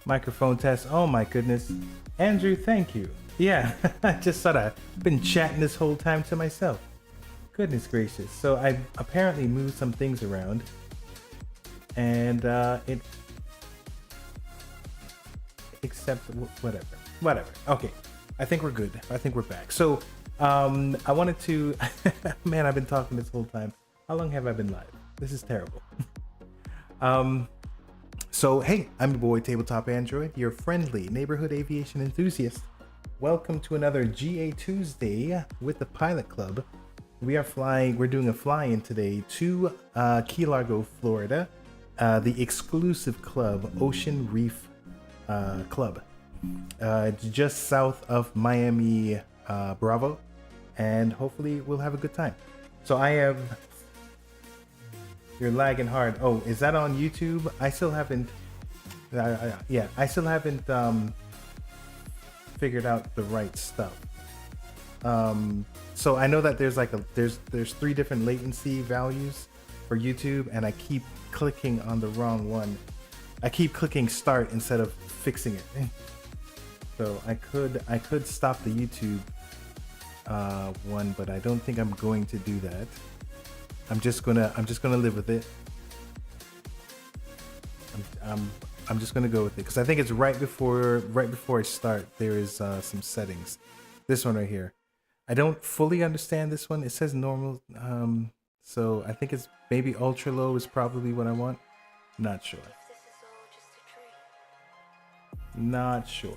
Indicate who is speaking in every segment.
Speaker 1: Microphone test. Oh my goodness. Andrew, thank you. Yeah, I just thought I've been chatting this whole time to myself. Goodness gracious. So I apparently moved some things around. And it... Except whatever. Okay, I think we're good. I think we're back. So I wanted to... Man, I've been talking this whole time. How long have I been live? This is terrible. So, hey, I'm your boy, Tabletop Android, your friendly neighborhood aviation enthusiast. Welcome to another GA Tuesday with the Pilot Club. We're doing a fly-in today to Key Largo, Florida, the exclusive club, Ocean Reef Club. It's just south of Miami Bravo, and hopefully we'll have a good time. So I have... You're lagging hard. Oh, is that on YouTube? I still haven't... I still haven't figured out the right stuff. So I know that there's three different latency values for YouTube, and I keep clicking on the wrong one. I keep clicking start instead of fixing it. So I could stop the YouTube one, but I don't think I'm going to do that. I'm just gonna live with it. I'm just gonna go with it because I think it's right before I start. There is some settings. This one right here. I don't fully understand this one. It says normal, so I think it's maybe ultra low is probably what I want. Not sure. Not sure.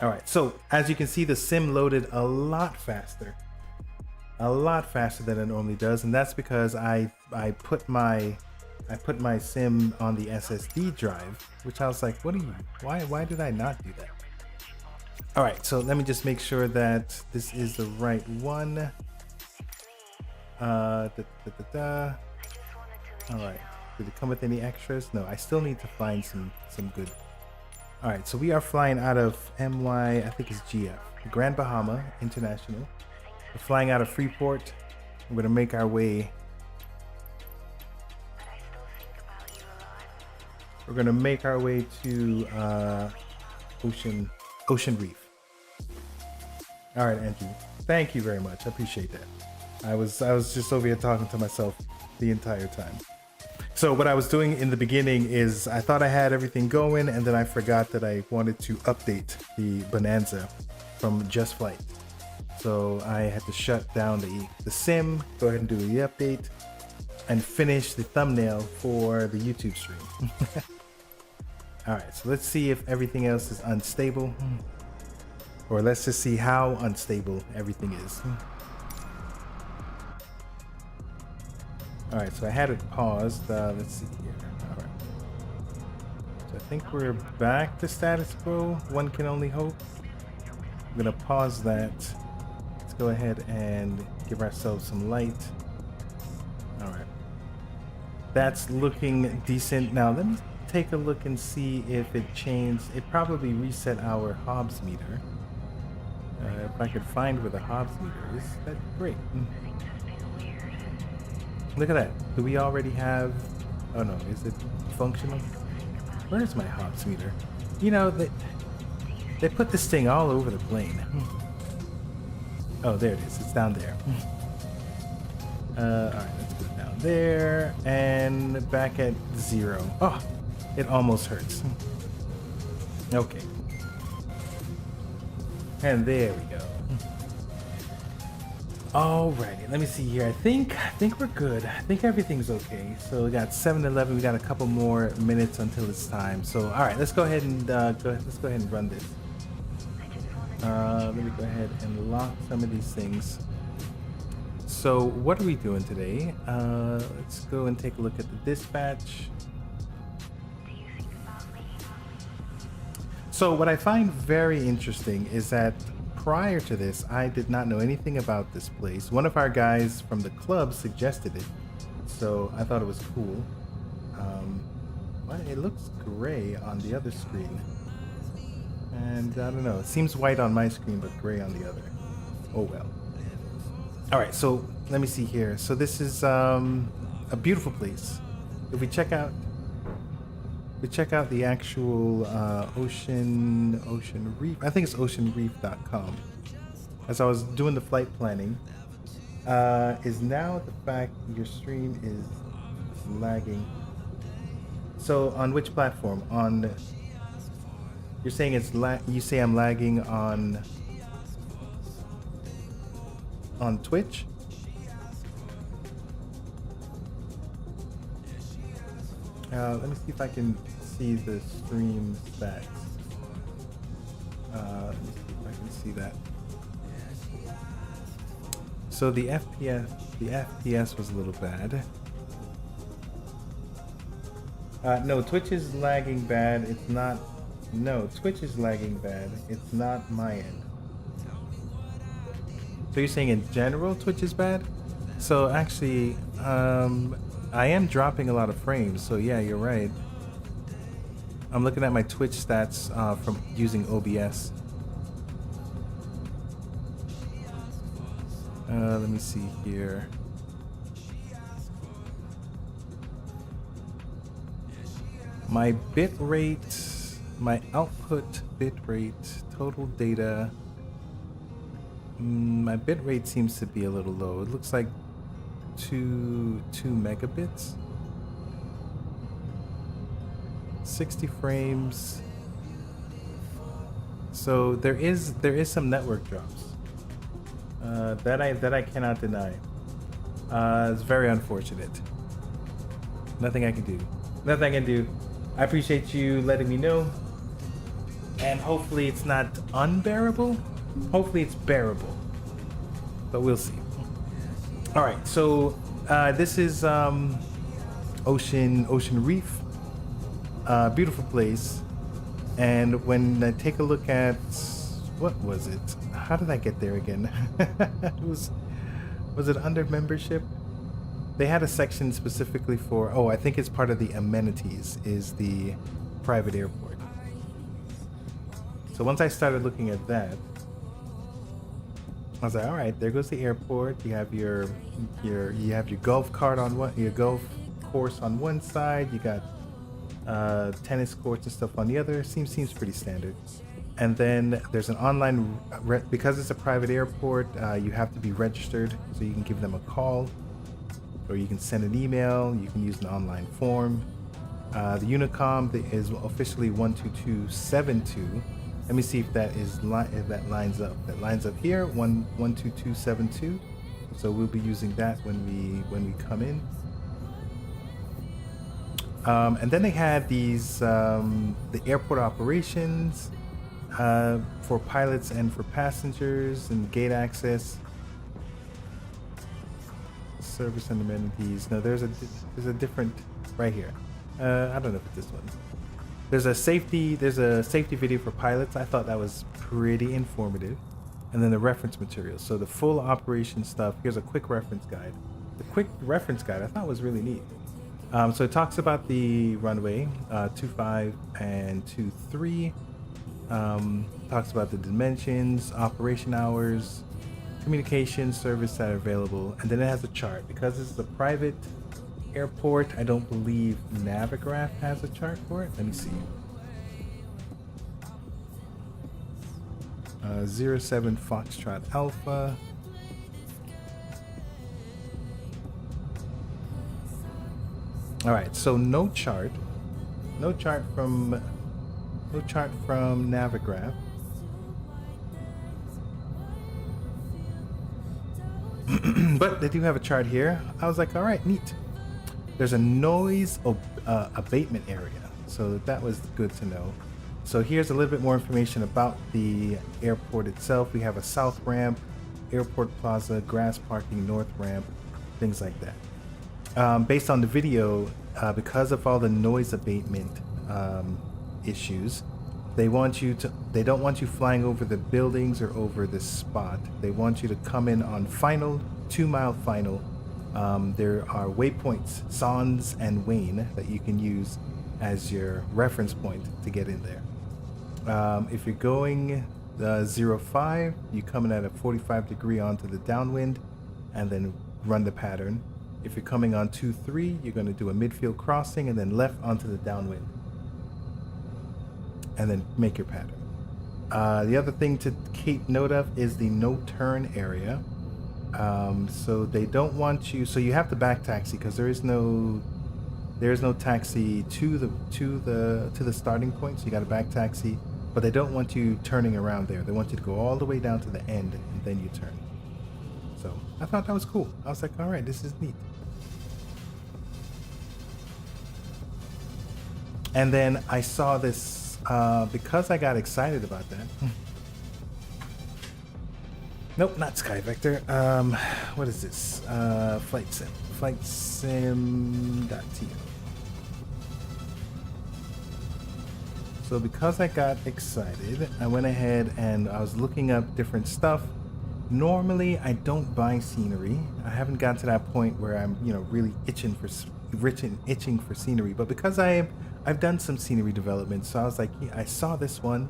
Speaker 1: All right, so as you can see, the sim loaded a lot faster than it normally does, and that's because I put my sim on the SSD drive, which I was like, why did I not do that? All right, so let me just make sure that this is the right one. All right, did it come with any extras? No, I still need to find some good. All right, so we are flying out of MY, I think it's GF, Grand Bahama International. We're flying out of Freeport. We're gonna make our way. We're gonna make our way to Ocean Reef. All right, Andrew, thank you very much. I appreciate that. I was just over here talking to myself the entire time. So what I was doing in the beginning is I thought I had everything going, and then I forgot that I wanted to update the Bonanza from Just Flight. So I had to shut down the sim, go ahead and do the update, and finish the thumbnail for the YouTube stream. All right, so let's see if everything else is unstable, or let's just see how unstable everything is. All right, so I had it paused. Let's see here. All right. So I think we're back to status quo. One can only hope. I'm gonna pause that. Let's go ahead and give ourselves some light. All right. That's looking decent. Now let me take a look and see if it changed. It probably reset our Hobbs meter. If I could find where the Hobbs meter is, that'd be great. Look at that. Do we already have... Oh no, is it functional? Where is my Hobbs meter? You know, they put this thing all over the plane. Oh, there it is. It's down there. Alright, let's put it down there. And back at 0. Oh, it almost hurts. Okay. And there we go. Alrighty, let me see here. I think we're good. I think everything's okay. So we got 7-11. We got a couple more minutes until it's time. So all right, let's go ahead and let's go ahead and run this. Let me go ahead and lock some of these things. So what are we doing today? Let's go and take a look at the dispatch. So what I find very interesting is that prior to this, I did not know anything about this place. One of our guys from the club suggested it, so I thought it was cool. Well, it looks gray on the other screen, and I don't know. It seems white on my screen, but gray on the other. Oh well. All right, so let me see here. So this is a beautiful place. if we check out the actual ocean reef, I think it's oceanreef.com. As I was doing the flight planning, is now the fact your stream is lagging. So on which platform? On, you're saying it's you say I'm lagging on Twitch? Let me see if I can see the stream stats. Let me see if I can see that. So the FPS was a little bad. No, Twitch is lagging bad. It's not. No, Twitch is lagging bad. It's not my end. So you're saying in general Twitch is bad? So actually, I am dropping a lot of frames. So yeah, you're right. I'm looking at my Twitch stats from using OBS. Let me see here. My bit rate, my output bit rate, total data. My bit rate seems to be a little low. It looks like 2 megabits. 60 frames. So there is some network drops. That I cannot deny. It's very unfortunate. Nothing I can do. Nothing I can do. I appreciate you letting me know. And hopefully it's not unbearable. Hopefully it's bearable. But we'll see. Alright, so this is Ocean Reef. Beautiful place. And when I take a look at, what was it? How did I get there again? was it under membership? They had a section specifically for, oh, I think it's part of the amenities, is the private airport. So once I started looking at that, I was like, all right, there goes the airport. You have your golf cart on one, your golf course on one side. You got tennis courts and stuff on the other. Seems pretty standard. And then there's an online, because it's a private airport, you have to be registered, so you can give them a call, or you can send an email, you can use an online form. The Unicom is officially 12272. Let me see if that lines up. That lines up here, 12272. So we'll be using that when we come in. And then they had these the airport operations for pilots and for passengers, and gate access, service and amenities. No, there's a different right here. I don't know if it's this one. There's a safety video for pilots. I thought that was pretty informative. And then the reference materials. So the full operation stuff. Here's a quick reference guide. The quick reference guide I thought was really neat. So it talks about the runway 25 and 23. Talks about the dimensions, operation hours, communication service that are available, and then it has a chart. Because this is a private airport, I don't believe Navigraph has a chart for it. Let me see. 07 Foxtrot Alpha. All right, so no chart from Navigraph. But they do have a chart here. I was like, all right, neat. There's a noise abatement area, so that was good to know. So here's a little bit more information about the airport itself. We have a south ramp, airport plaza, grass parking, north ramp, things like that. Based on the video, because of all the noise abatement issues, they don't want you flying over the buildings or over this spot. They want you to come in on final, 2-mile final. There are waypoints, Sans and Wayne, that you can use as your reference point to get in there. If you're going 05, you come in at a 45 degree onto the downwind and then run the pattern. If you're coming on 2-3, you're going to do a midfield crossing and then left onto the downwind. And then make your pattern. The other thing to keep note of is the no turn area. So they don't want you, so you have to back taxi because there is no taxi to the starting point, so you got to back taxi, but they don't want you turning around there. They want you to go all the way down to the end and then you turn. So I thought that was cool. I was like, all right, this is neat. And then I saw this because I got excited about that. Nope, not Sky Vector. What is this? Flight Sim. FlightSim.to. So because I got excited, I went ahead and I was looking up different stuff. Normally, I don't buy scenery. I haven't gotten to that point where I'm, really itching for scenery. But because I've done some scenery development, so I was like, yeah, I saw this one.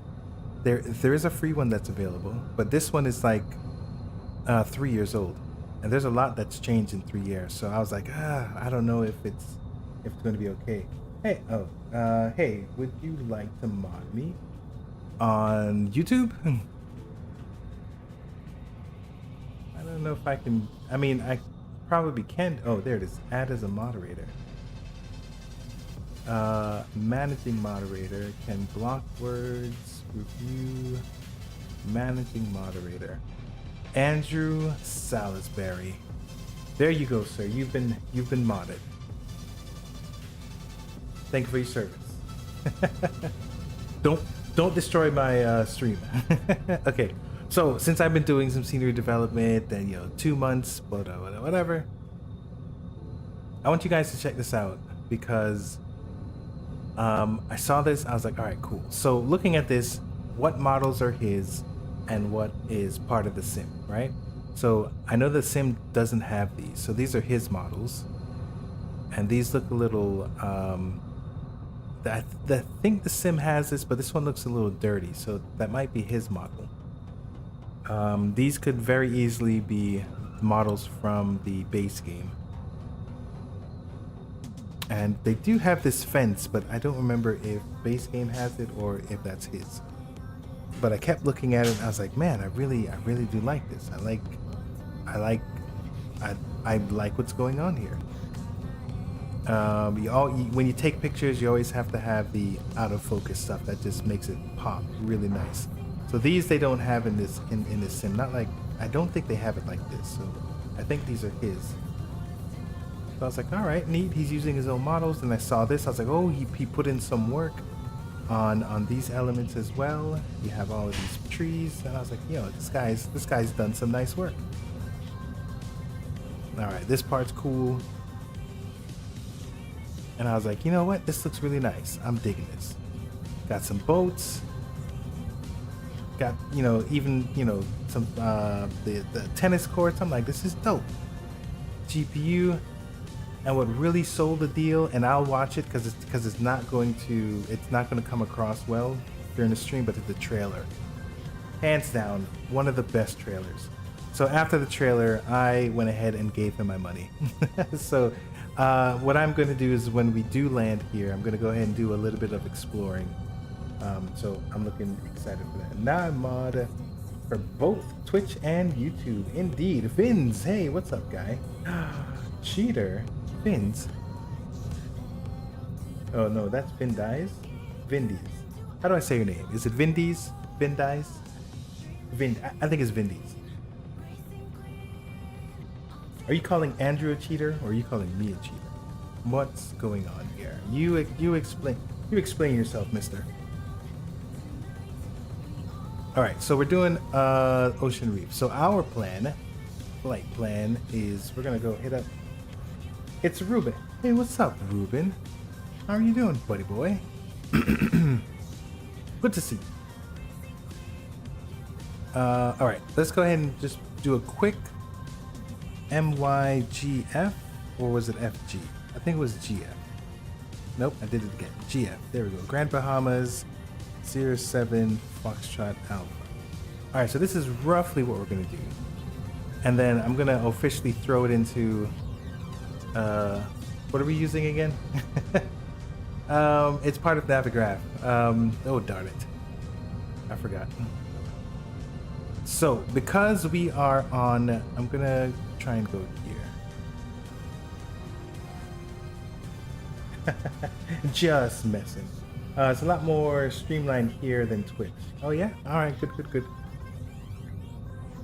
Speaker 1: There is a free one that's available, but this one is like 3 years old, and there's a lot that's changed in 3 years. So I was like, I don't know if it's going to be okay. Hey, hey, would you like to mod me on YouTube? I don't know if I can. I mean, I probably can. Oh, there it is. Add as a moderator. Managing moderator can block words. Review. Managing moderator. Andrew Salisbury. There you go, sir. You've been modded. Thank you for your service. Don't destroy my stream. Okay. So since I've been doing some scenery development and 2 months, whatever, I want you guys to check this out because I saw this. I was like, all right, cool. So looking at this, what models are his and what is part of the sim, right? So I know the sim doesn't have these, so these are his models, and these look a little. I think the sim has this, but this one looks a little dirty, so that might be his model. These could very easily be models from the base game. And they do have this fence, but I don't remember if base game has it or if that's his. But I kept looking at it and I was like, man, I really do like this. I like what's going on here. When you take pictures, you always have to have the out of focus stuff that just makes it pop really nice. So these they don't have in this sim. Not like, I don't think they have it like this. So I think these are his. So I was like, all right, neat. He's using his own models. And I saw this. I was like, oh, he put in some work on these elements as well. You have all of these trees. And I was like, this guy's done some nice work. All right, this part's cool. And I was like, you know what? This looks really nice. I'm digging this. Got some boats. Got, even, some, the tennis courts. I'm like, this is dope. GPU. And what really sold the deal, and I'll watch it because it's not going to come across well during the stream, but it's the trailer. Hands down, one of the best trailers. So after the trailer, I went ahead and gave him my money. So what I'm going to do is when we do land here, I'm going to go ahead and do a little bit of exploring. So I'm looking excited for that. Now I'm mod for both Twitch and YouTube. Indeed. Vins, hey, what's up, guy? Cheater. Vins. Oh no, that's Vindies. Vindies. How do I say your name? Is it Vindies? Vindies? I think it's Vindies. Are you calling Andrew a cheater or are you calling me a cheater? What's going on here? You explain yourself, mister. Alright, so we're doing Ocean Reef. So our flight plan is we're gonna go hit up. It's Ruben. Hey, what's up, Ruben? How are you doing, buddy boy? Good to see you. Alright, let's go ahead and just do a quick MYGF, or was it FG? I think it was GF. Nope, I did it again. GF. There we go. Grand Bahamas 07 Foxtrot Alpha. Alright, so this is roughly what we're going to do. And then I'm going to officially throw it into What are we using again? It's part of Navigraph. Oh darn it, I forgot. So because we are on, I'm gonna try and go here. Just messing. It's a lot more streamlined here than Twitch. Oh yeah. All right. Good.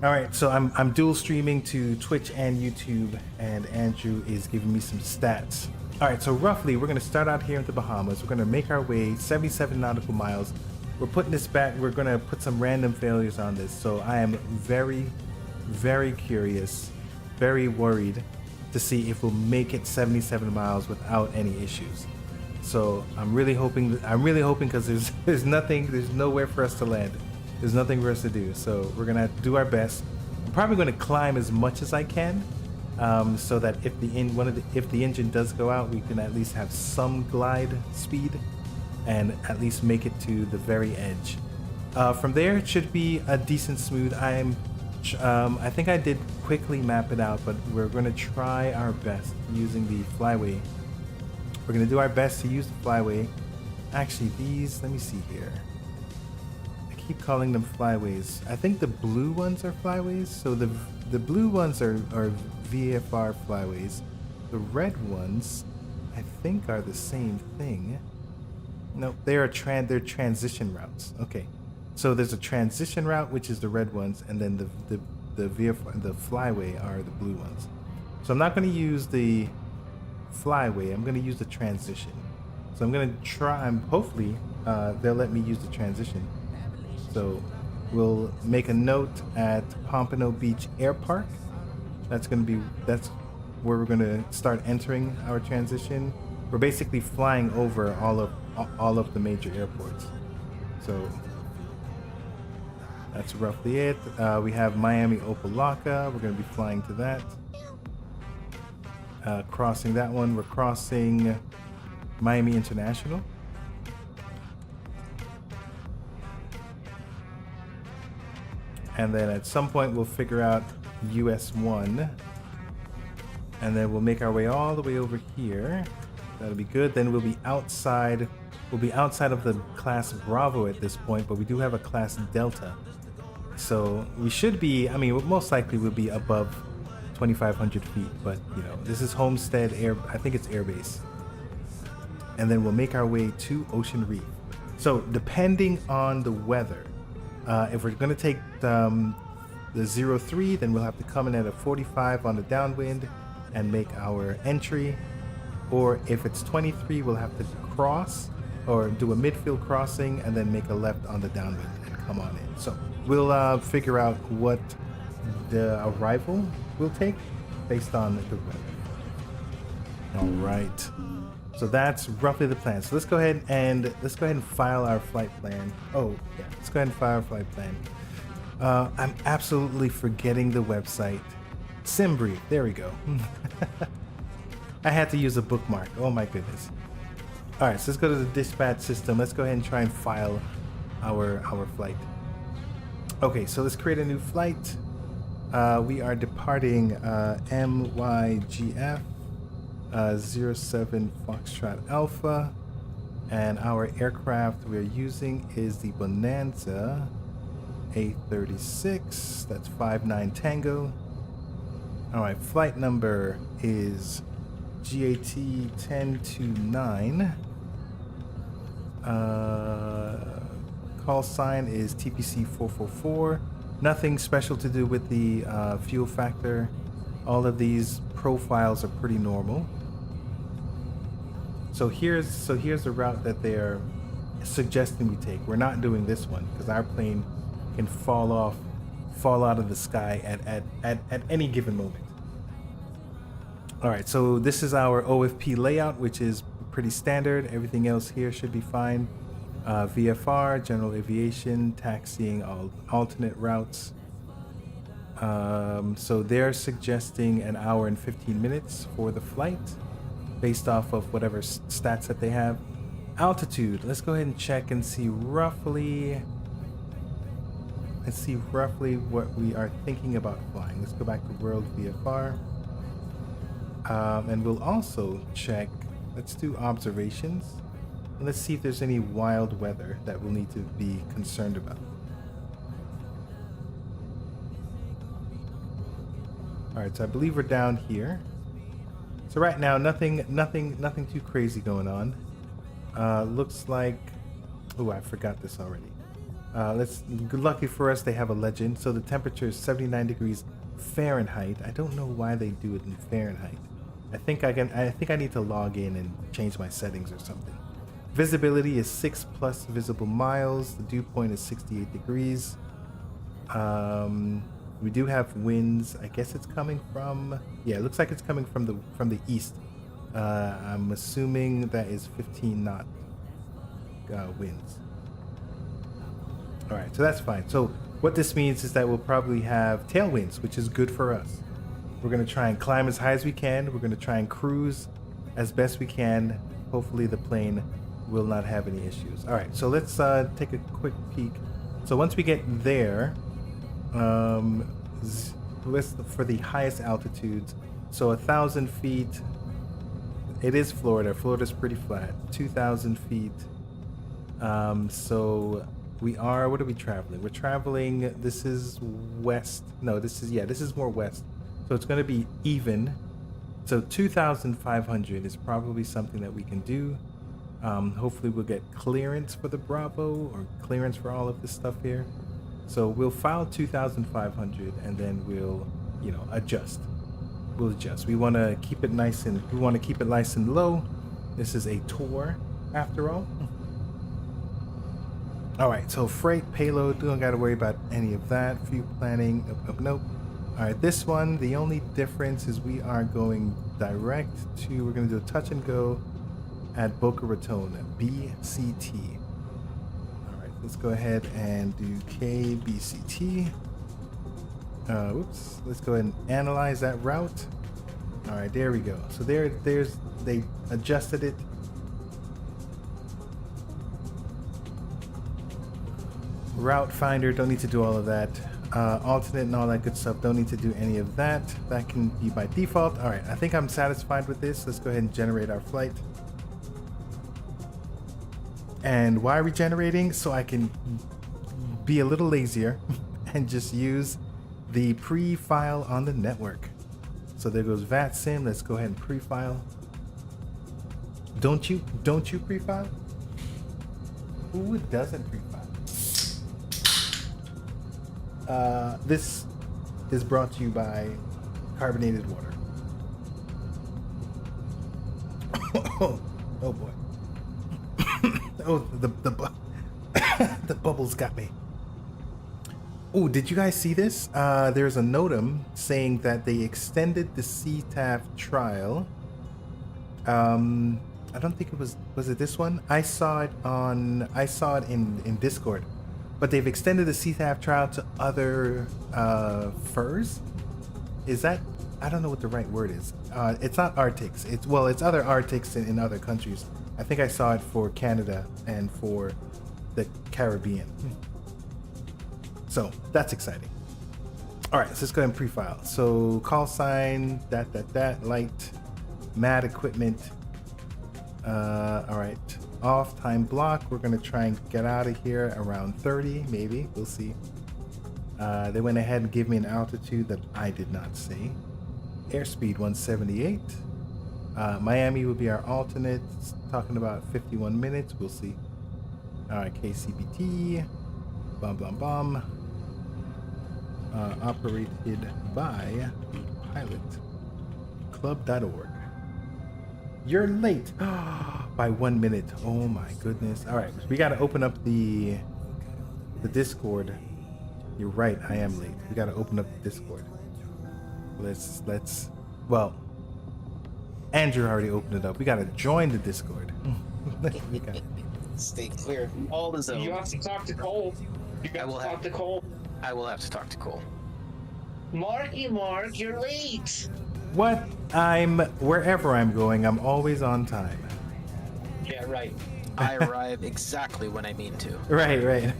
Speaker 1: All right. So I'm dual streaming to Twitch and YouTube, and Andrew is giving me some stats. All right. So roughly, we're gonna start out here in the Bahamas. We're gonna make our way 77 nautical miles. We're putting this back. We're gonna put some random failures on this. So I am very, very curious, very worried to see if we'll make it 77 miles without any issues. So I'm really hoping because there's nowhere for us to land. There's nothing for us to do. So we're gonna do our best. I'm probably gonna climb as much as I can, so that if the engine does go out, we can at least have some glide speed and at least make it to the very edge. From there, it should be a decent smooth. I think I did quickly map it out, but we're going to try our best using the flyway. We're going to do our best to use the flyway. Actually, these, let me see here. I keep calling them flyways. I think the blue ones are flyways. So the blue ones are VFR flyways. The red ones, I think, are the same thing. No, they're transition routes. Okay. So there's a transition route, which is the red ones, and then the flyway are the blue ones. So I'm not going to use the flyway. I'm going to use the transition. So I'm going to try. Hopefully they'll let me use the transition. So we'll make a note at Pompano Beach Air Park. That's where we're going to start entering our transition. We're basically flying over all of the major airports. So that's roughly it. We have Miami Opelika. We're going to be flying to that. Crossing that one. We're crossing Miami International. And then at some point we'll figure out US 1. And then we'll make our way all the way over here. That'll be good. Then we'll be outside. We'll be outside of the class Bravo at this point, but we do have a class Delta. So we should be, I mean, most likely we'll be above 2,500 feet, but you know, this is Homestead Air, I think it's Air Base. And then we'll make our way to Ocean Reef. So depending on the weather, if we're gonna take the 03, then we'll have to come in at a 45 on the downwind and make our entry. Or if it's 23, we'll have to cross or do a midfield crossing and then make a left on the downwind and come on in. So we'll figure out what the arrival will take based on the weather. All right. So that's roughly the plan. So let's go ahead and file our flight plan. Oh yeah, let's go ahead and file our flight plan. I'm absolutely forgetting the website. SimBrief. There we go. I had to use a bookmark. Oh my goodness. All right, so let's go to the dispatch system. Let's go ahead and try and file our flight. Okay, so let's create a new flight. We are departing MYGF 07 Foxtrot Alpha, and our aircraft we're using is the Bonanza A36. That's 59 Tango. All right, flight number is GAT 1029. Call sign is TPC 444. Nothing special to do with the fuel factor. All of these profiles are pretty normal. So here's the route that they're suggesting we take. We're not doing this one because our plane can fall out of the sky at any given moment. All right, so this is our OFP layout, which is pretty standard. Everything else here should be fine. VFR, general aviation, taxiing, alternate routes. So they're suggesting an hour and 15 minutes for the flight based off of whatever stats that they have. Altitude, let's go ahead and check and see roughly. Let's see roughly what we are thinking about flying. Let's go back to World VFR. And we'll also check, let's do observations. And let's see if there's any wild weather that we'll need to be concerned about. All right, so I believe we're down here. So right now, nothing too crazy going on. Looks like, oh, I forgot this already. Lucky for us, they have a legend. So the temperature is 79 degrees Fahrenheit. I don't know why they do it in Fahrenheit. I think I need to log in and change my settings or something. Visibility is 6+ visible miles. The dew point is 68 degrees. We do have winds. I guess it's coming from, yeah, it looks like it's coming from the east. I'm assuming that is 15 knot winds. All right, so that's fine. So what this means is that we'll probably have tailwinds, which is good for us. We're gonna try and climb as high as we can. We're gonna try and cruise as best we can. Hopefully the plane will not have any issues. All right, so let's take a quick peek. So once we get there, let's look for the highest altitudes. So 1,000 feet. It is Florida. Florida's pretty flat. 2,000 feet. So we are. What are we traveling? We're traveling. This is west. No, this is more west. So it's going to be even. So 2,500 is probably something that we can do. Hopefully we'll get clearance for the Bravo or clearance for all of this stuff here. So we'll file 2,500 and then we'll, adjust. We'll adjust. We want to keep it nice and low. This is a tour after all. All right, so freight, payload, don't got to worry about any of that. Fuel planning, nope. All right, this one, the only difference is we are going direct to, we're going to do a touch and go at Boca Raton, BCT. All right, let's go ahead and do KBCT. Whoops, let's go ahead and analyze that route. All right, there we go. So they adjusted it. Route finder, don't need to do all of that. Alternate and all that good stuff, don't need to do any of that. That can be by default. All right, I think I'm satisfied with this. Let's go ahead and generate our flight. And why are we generating? So I can be a little lazier and just use the pre-file on the network. So there goes VATSIM. Let's go ahead and pre-file. Don't you pre-file? Who doesn't pre-file? This is brought to you by carbonated water. Oh boy. Oh, the bubbles got me. Oh, did you guys see this? There's a NOTAM saying that they extended the CTAF trial. I don't think it was it this one? I saw it in Discord. But they've extended the CTAF trial to other furs. Is that, I don't know what the right word is. It's not Arctics. It's other Arctics in other countries. I think I saw it for Canada and for the Caribbean. So that's exciting. All right, so let's go ahead and pre-file. So call sign, light, mad equipment. All right, off time block. We're gonna try and get out of here around 30, maybe. We'll see. They went ahead and gave me an altitude that I did not say. Airspeed 178. Miami will be our alternate. It's talking about 51 minutes. We'll see. All right, KCBT. Bum. Operated by pilotclub.org. You're late by 1 minute. Oh my goodness. All right, we got to open up the Discord. You're right, I am late. We got to open up the Discord. Well, Andrew already opened it up. We got to join the Discord.
Speaker 2: Stay clear. All the zone.
Speaker 3: You have to talk to Cole.
Speaker 2: I will have to talk to Cole.
Speaker 3: Mark, you're late.
Speaker 1: What? Wherever I'm going, I'm always on time.
Speaker 3: Yeah, right.
Speaker 2: I arrive exactly when I mean to.
Speaker 1: Right.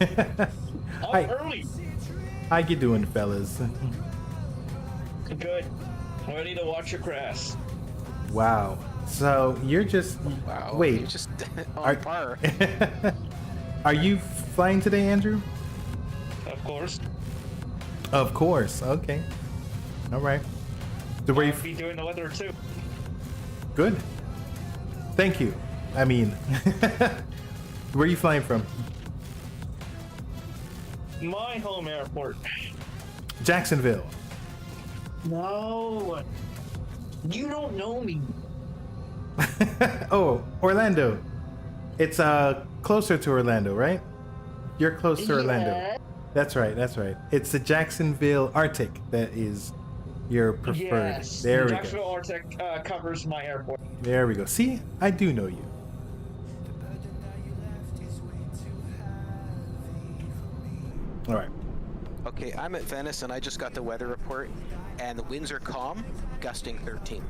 Speaker 3: I'm early.
Speaker 1: How you doing, fellas?
Speaker 3: Good. Ready to watch your grass.
Speaker 1: Wow. So you're just
Speaker 2: Wow.
Speaker 1: wait.
Speaker 2: You're just on
Speaker 1: Are,
Speaker 2: par.
Speaker 1: are you flying today, Andrew?
Speaker 3: Of course.
Speaker 1: Of course. Okay. All right. The
Speaker 3: I'll
Speaker 1: Reef.
Speaker 3: be doing the weather too.
Speaker 1: Good. Thank you. I mean, where are you flying from?
Speaker 3: My home airport.
Speaker 1: Jacksonville.
Speaker 3: No. You don't know me.
Speaker 1: Oh, Orlando. It's closer to Orlando, right? You're close to Orlando.
Speaker 3: Yeah.
Speaker 1: That's right. That's right. It's the Jacksonville Arctic that is your preferred.
Speaker 3: Yes.
Speaker 1: There we
Speaker 3: Jacksonville
Speaker 1: go.
Speaker 3: Arctic covers my airport.
Speaker 1: There we go. See, I do know you. All right.
Speaker 2: Okay, I'm at Venice and I just got the weather report, and the winds are calm, gusting 13.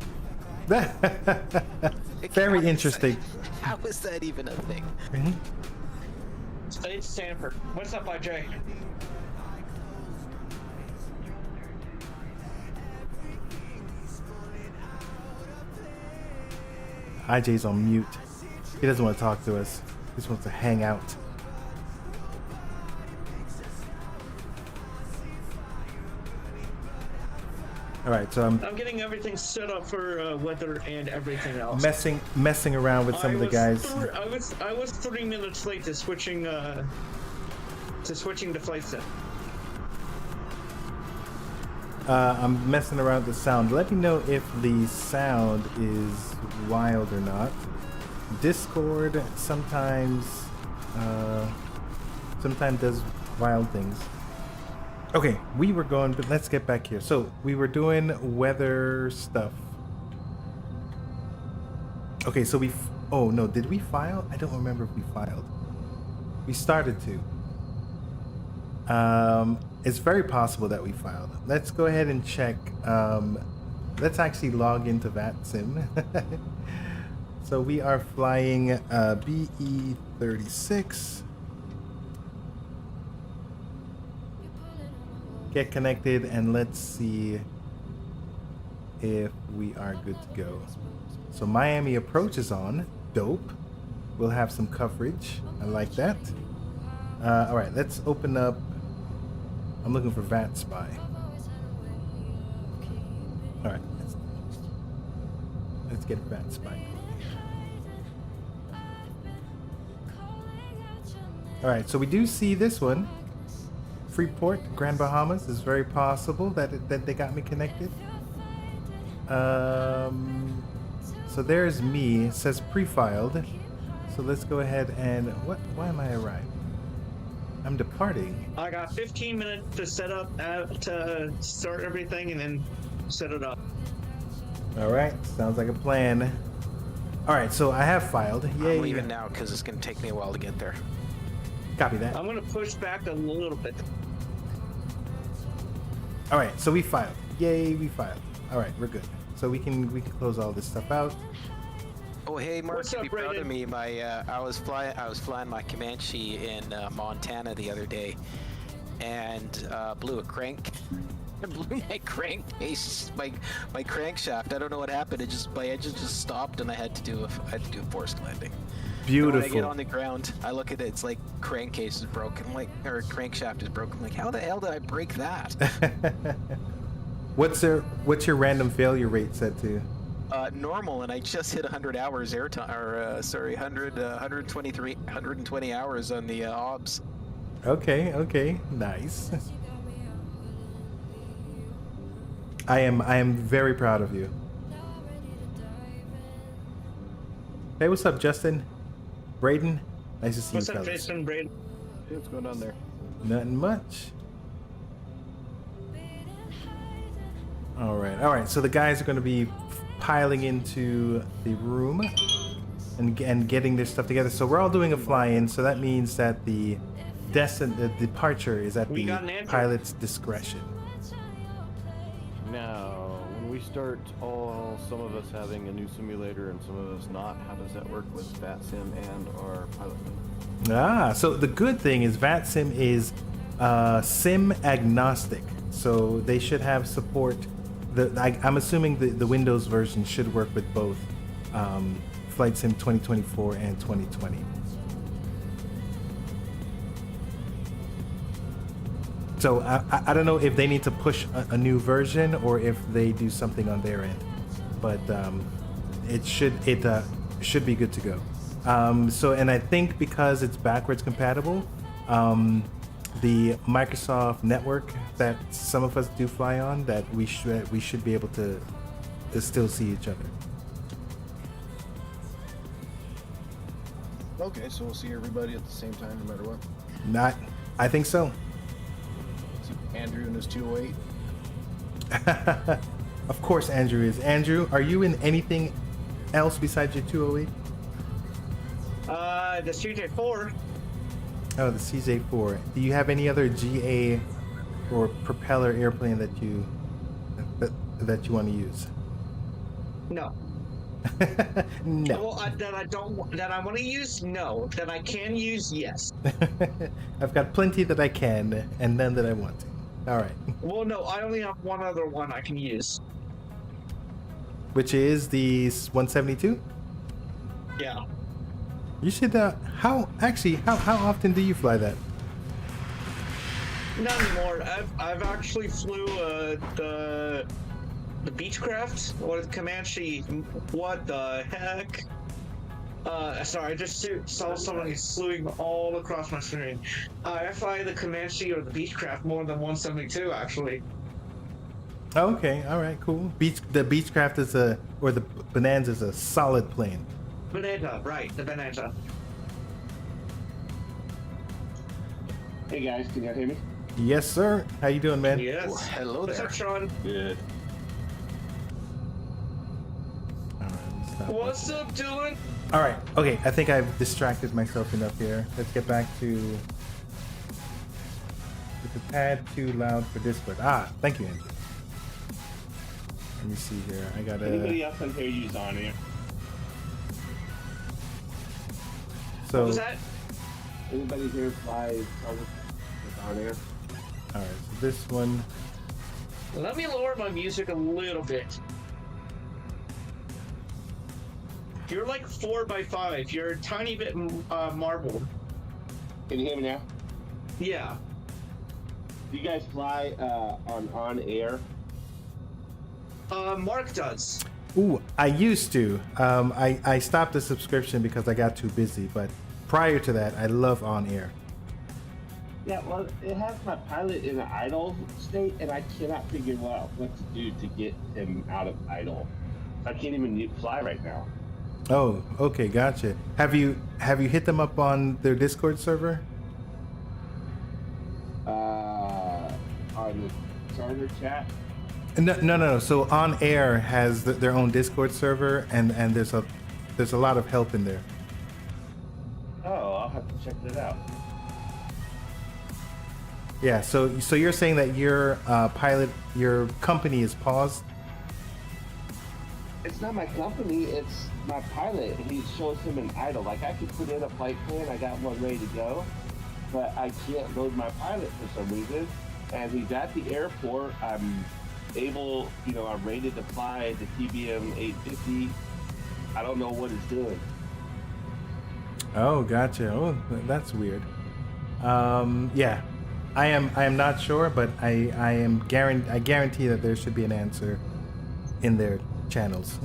Speaker 1: Very interesting.
Speaker 2: How is that even a thing?
Speaker 1: Mhm.
Speaker 3: It's Stanford. What's up, IJ?
Speaker 1: IJ's on mute. He doesn't want to talk to us. He just wants to hang out. All right, so I'm
Speaker 3: I'm getting everything set up for weather and everything else.
Speaker 1: messing around with some of the guys.
Speaker 3: I was 3 minutes late to switching to flight sim.
Speaker 1: I'm messing around with the sound. Let me know if the sound is wild or not. Discord sometimes does wild things. Okay, we were going, but let's get back here. So we were doing weather stuff. Okay, so oh no, did we file? I don't remember if we filed. We started to. It's very possible that we filed. Let's go ahead and check. Let's actually log into VATSIM. So we are flying BE36. Get connected and let's see if we are good to go. So Miami approach is on. Dope. We'll have some coverage. I like that. All right, let's open up. I'm looking for VAT Spy. All right, let's get VAT Spy. All right, so we do see this one. Freeport, Grand Bahamas. Is very possible that they got me connected. So there's me. It says pre-filed. So let's go ahead and why am I arriving? I'm departing.
Speaker 3: I got 15 minutes to set up to start everything and then set it up.
Speaker 1: All right, sounds like a plan. All right, so I have filed. Yay!
Speaker 2: I'm leaving now because it's going to take me a while to get there.
Speaker 1: Copy that.
Speaker 3: I'm gonna push back a little bit.
Speaker 1: All right, so we filed. Yay, we filed. All right, we're good. So we can close all this stuff out.
Speaker 2: Oh hey, Mark,
Speaker 3: What's
Speaker 2: be
Speaker 3: up,
Speaker 2: proud of
Speaker 3: Brayden?
Speaker 2: me. I was flying my Comanche in Montana the other day, and blew a crank. I blew my crankcase, my crankshaft. I don't know what happened. My engine just stopped, and I had to do a forced landing.
Speaker 1: Beautiful.
Speaker 2: And when I get on the ground, I look at it. It's like crankcase is broken, or crankshaft is broken. I'm like, how the hell did I break that?
Speaker 1: What's your random failure rate set to?
Speaker 2: Normal, and I just hit 100 hours airtime, or 120 hours on the OBS.
Speaker 1: Okay, nice. I am very proud of you. Hey, what's up, Justin? Braden? Nice to see
Speaker 3: What's
Speaker 1: you,
Speaker 3: up,
Speaker 1: fellas.
Speaker 3: Jason, Braden?
Speaker 4: Hey, what's going on there?
Speaker 1: Nothing much. All right. So the guys are going to be piling into the room and getting their stuff together. So we're all doing a fly-in. So that means that the departure is at
Speaker 3: We
Speaker 1: the
Speaker 3: got an answer.
Speaker 1: pilot's discretion.
Speaker 4: Now, when we start some of us having a new simulator and some of us not, how does that work with VATSIM and our pilot mode?
Speaker 1: So the good thing is VATSIM is sim agnostic. So they should have support I'm assuming the Windows version should work with both Flight Sim 2024 and 2020. So I don't know if they need to push a new version or if they do something on their end, but it should be good to go. So, and I think because it's backwards compatible, the Microsoft network that some of us do fly on, that we should be able to still see each other.
Speaker 4: Okay, so we'll see everybody at the same time, no matter what.
Speaker 1: I think so.
Speaker 4: See Andrew and his 208.
Speaker 1: Of course, Andrew is. Andrew, are you in anything else besides your 208?
Speaker 3: The CJ4.
Speaker 1: Oh, the CJ4. Do you have any other GA or propeller airplane that you want to use?
Speaker 3: No.
Speaker 1: No.
Speaker 3: Well, that I want to use. No. That I can use. Yes.
Speaker 1: I've got plenty that I can, and none that I want to. All right.
Speaker 3: Well, no. I only have one other one I can use.
Speaker 1: Which is the 172?
Speaker 3: Yeah.
Speaker 1: You should. How often do you fly that?
Speaker 3: Not anymore. I've actually flew the Beechcraft or the Comanche. What the heck? Sorry, I just saw somebody slewing all across my screen. I fly the Comanche or the Beechcraft more than 172 actually.
Speaker 1: Okay, all right, cool. The Beechcraft is the Bonanza is a solid plane.
Speaker 3: Bonanza, right? The Bonanza.
Speaker 5: Hey guys, can you hear me?
Speaker 1: Yes, sir. How you doing, man?
Speaker 3: Yes.
Speaker 2: Well, hello
Speaker 3: What's
Speaker 2: there.
Speaker 3: up, Sean?
Speaker 5: Good.
Speaker 1: All right, let's stop
Speaker 3: What's up, Dylan?
Speaker 1: All right. Okay. I think I've distracted myself enough here. Let's get back to. Is the pad too loud for Discord? Thank you, Andrew. Let me see here. I gotta.
Speaker 5: Anybody else on here use on air?
Speaker 1: So.
Speaker 3: What was that?
Speaker 5: Anybody here flies on air?
Speaker 1: All right. So this one.
Speaker 3: Let me lower my music a little bit. You're like 4x5. You're a tiny bit marbled.
Speaker 5: Can you hear me now?
Speaker 3: Yeah.
Speaker 5: Do you guys fly on air?
Speaker 3: Mark does.
Speaker 1: Ooh, I used to. I stopped the subscription because I got too busy. But prior to that, I love on air.
Speaker 5: Yeah, well, it has my pilot in an idle state, and I cannot figure out what to do to get him out of idle. I can't even fly right now.
Speaker 1: Oh, okay, gotcha. Have you hit them up on their Discord server?
Speaker 5: On the charter chat.
Speaker 1: No. So On Air has their own Discord server, and there's a lot of help in there.
Speaker 5: Oh, I'll have to check that out.
Speaker 1: Yeah. So you're saying that your your company is paused?
Speaker 5: It's not my company, it's my pilot. He shows him an idle. Like, I could put in a flight plan, I got one ready to go, but I can't load my pilot for some reason. And he's at the airport. I'm able, I'm rated to fly the TBM 850. I don't know what it's doing.
Speaker 1: Oh, gotcha. Oh, that's weird. Yeah, I am not sure, but I guarantee that there should be an answer in their channels.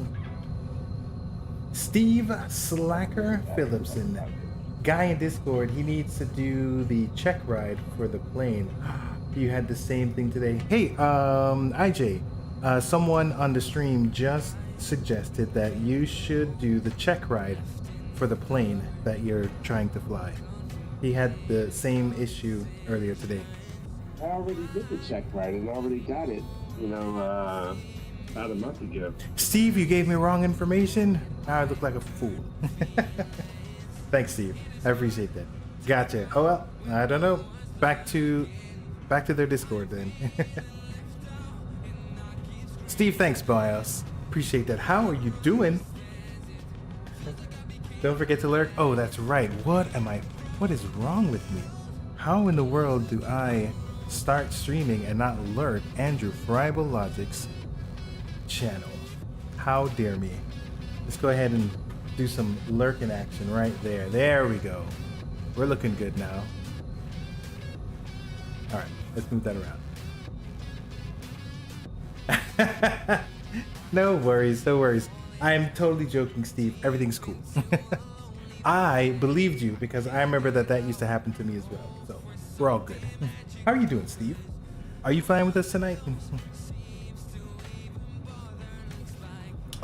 Speaker 1: Steve Slacker Phillipson, guy in Discord, he needs to do the check ride for the plane. You had the same thing today. Hey, IJ, someone on the stream just suggested that you should do the check ride for the plane that you're trying to fly. He had the same issue earlier today.
Speaker 5: I already did the check ride and already got it, about a month ago.
Speaker 1: Steve, you gave me wrong information. Now I look like a fool. Thanks, Steve. I appreciate that. Gotcha. Oh well, I don't know. Back to their Discord then. Steve, thanks, Bios. Appreciate that. How are you doing? Don't forget to lurk. Oh, that's right. What is wrong with me? How in the world do I start streaming and not lurk? Andrew, Friable Logics. channel. How dare me. Let's go ahead and do some lurking action right there. There we go. We're looking good now. All right, let's move that around. No worries, no worries. I am totally joking, Steve. Everything's cool. I believed you because I remember that used to happen to me as well. So we're all good. How are you doing, Steve? Are you flying with us tonight?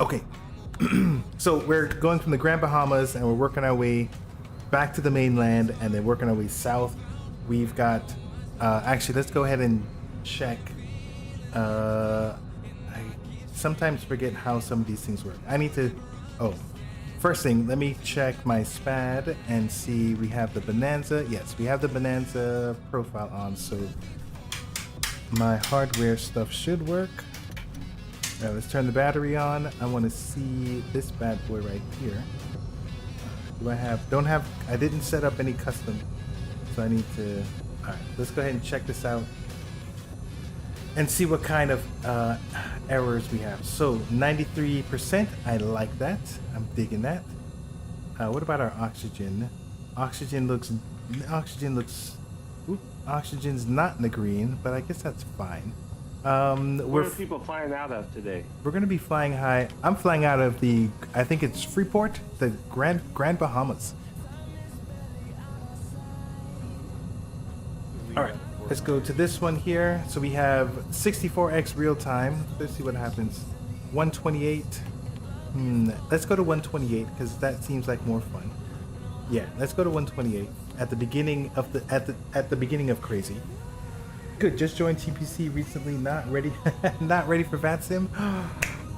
Speaker 1: Okay. So we're going from the Grand Bahamas and we're working our way back to the mainland and then working our way south. We've got actually, let's go ahead and check. I sometimes forget how some of these things work. I need to, first thing, let me check my SPAD and see we have the Bonanza. Yes, we have the Bonanza profile on, so my hardware stuff should work. All right, let's turn the battery on. I want to see this bad boy right here. Do I have, I didn't set up any custom, so I need to, all right, let's go ahead and check this out and see what kind of errors we have. So 93%, I like that. I'm digging that. What about our oxygen? Oxygen's not in the green, but I guess that's fine.
Speaker 5: Where are people flying out of today?
Speaker 1: We're gonna be flying high. I'm flying out of the, I think it's Freeport, the Grand Bahamas. All right, let's go to this one here. So we have 64x real time. Let's see what happens. 128. Let's go to 128 because that seems like more fun. Yeah, let's go to 128 at the beginning of the at the beginning of crazy. Good, just joined TPC recently. Not ready, not ready for VATSIM.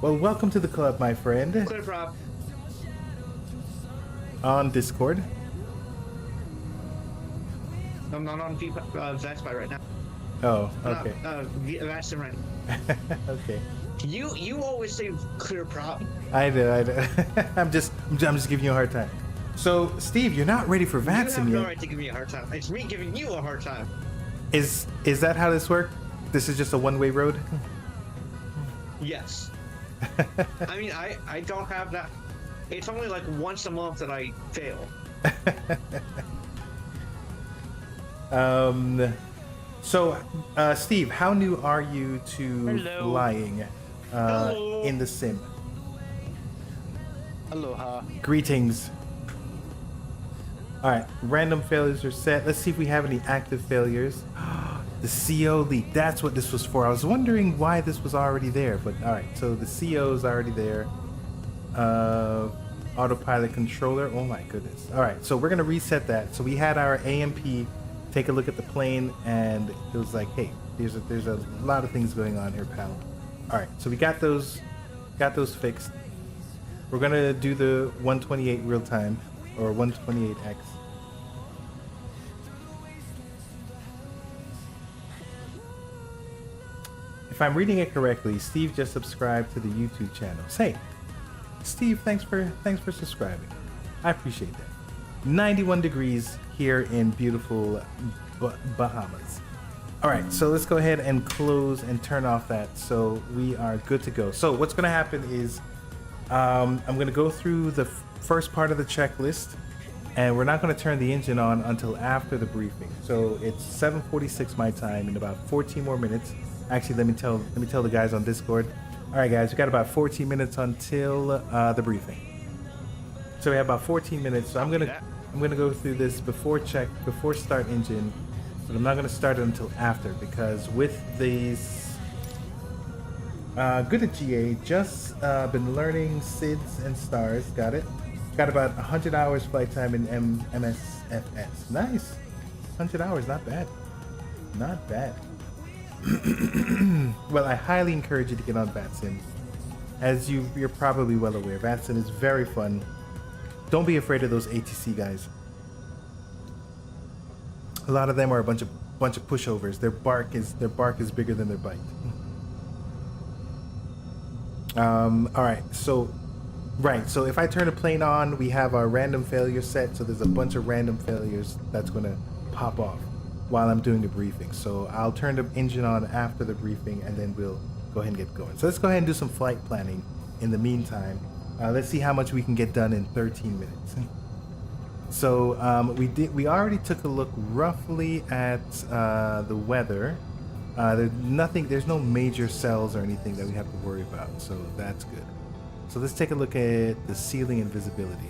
Speaker 1: Well, welcome to the club, my friend.
Speaker 3: Clear prop.
Speaker 1: On Discord.
Speaker 3: I'm not on VATSPY right now.
Speaker 1: Oh, okay.
Speaker 3: VATSIM right now.
Speaker 1: Okay.
Speaker 3: You always say clear prop.
Speaker 1: I know. I'm just giving you a hard time. So, Steve, you're not ready for
Speaker 3: You have
Speaker 1: VATSIM
Speaker 3: no
Speaker 1: yet.
Speaker 3: right to give me a hard time. It's me giving you a hard time.
Speaker 1: Is that how this works? This is just a one-way road?
Speaker 3: Yes. I mean, I don't have that. It's only like once a month that I fail.
Speaker 1: So, Steve, how new are you to flying in the sim?
Speaker 2: Aloha.
Speaker 1: Greetings. All right, random failures are set. Let's see if we have any active failures. The CO leak, that's what this was for. I was wondering why this was already there, but all right, so the CO is already there. Autopilot controller, oh my goodness. All right, so we're gonna reset that. So we had our AMP take a look at the plane and it was like, hey, there's a lot of things going on here, pal. All right, so we got those fixed. We're gonna do the 128 real time or 128x. If I'm reading it correctly, Steve just subscribed to the YouTube channel. Say, Steve, thanks for subscribing. I appreciate that. 91 degrees here in beautiful Bahamas. All right, so let's go ahead and close and turn off that so we are good to go. So what's going to happen is I'm going to go through the first part of the checklist, and we're not going to turn the engine on until after the briefing. So it's 7:46 my time in about 14 more minutes. Actually, let me tell the guys on Discord. All right, guys, we got about 14 minutes until the briefing. So we have about 14 minutes. So I'm gonna go through this before start engine, but I'm not gonna start it until after because with these good at GA, just been learning SIDS and stars. Got it. Got about 100 hours flight time in MSFS. Nice. 100 hours, not bad. Not bad. Well, I highly encourage you to get on VATSIM. As you're probably well aware, VATSIM is very fun. Don't be afraid of those ATC guys. A lot of them are a bunch of pushovers. Their bark is bigger than their bite. All right, so if I turn a plane on, we have our random failure set. So there's a bunch of random failures that's gonna pop off while I'm doing the briefing. So I'll turn the engine on after the briefing, and then we'll go ahead and get going. So let's go ahead and do some flight planning in the meantime. Let's see how much we can get done in 13 minutes. So we already took a look roughly at the weather. There's no major cells or anything that we have to worry about, so that's good. So let's take a look at the ceiling and visibility.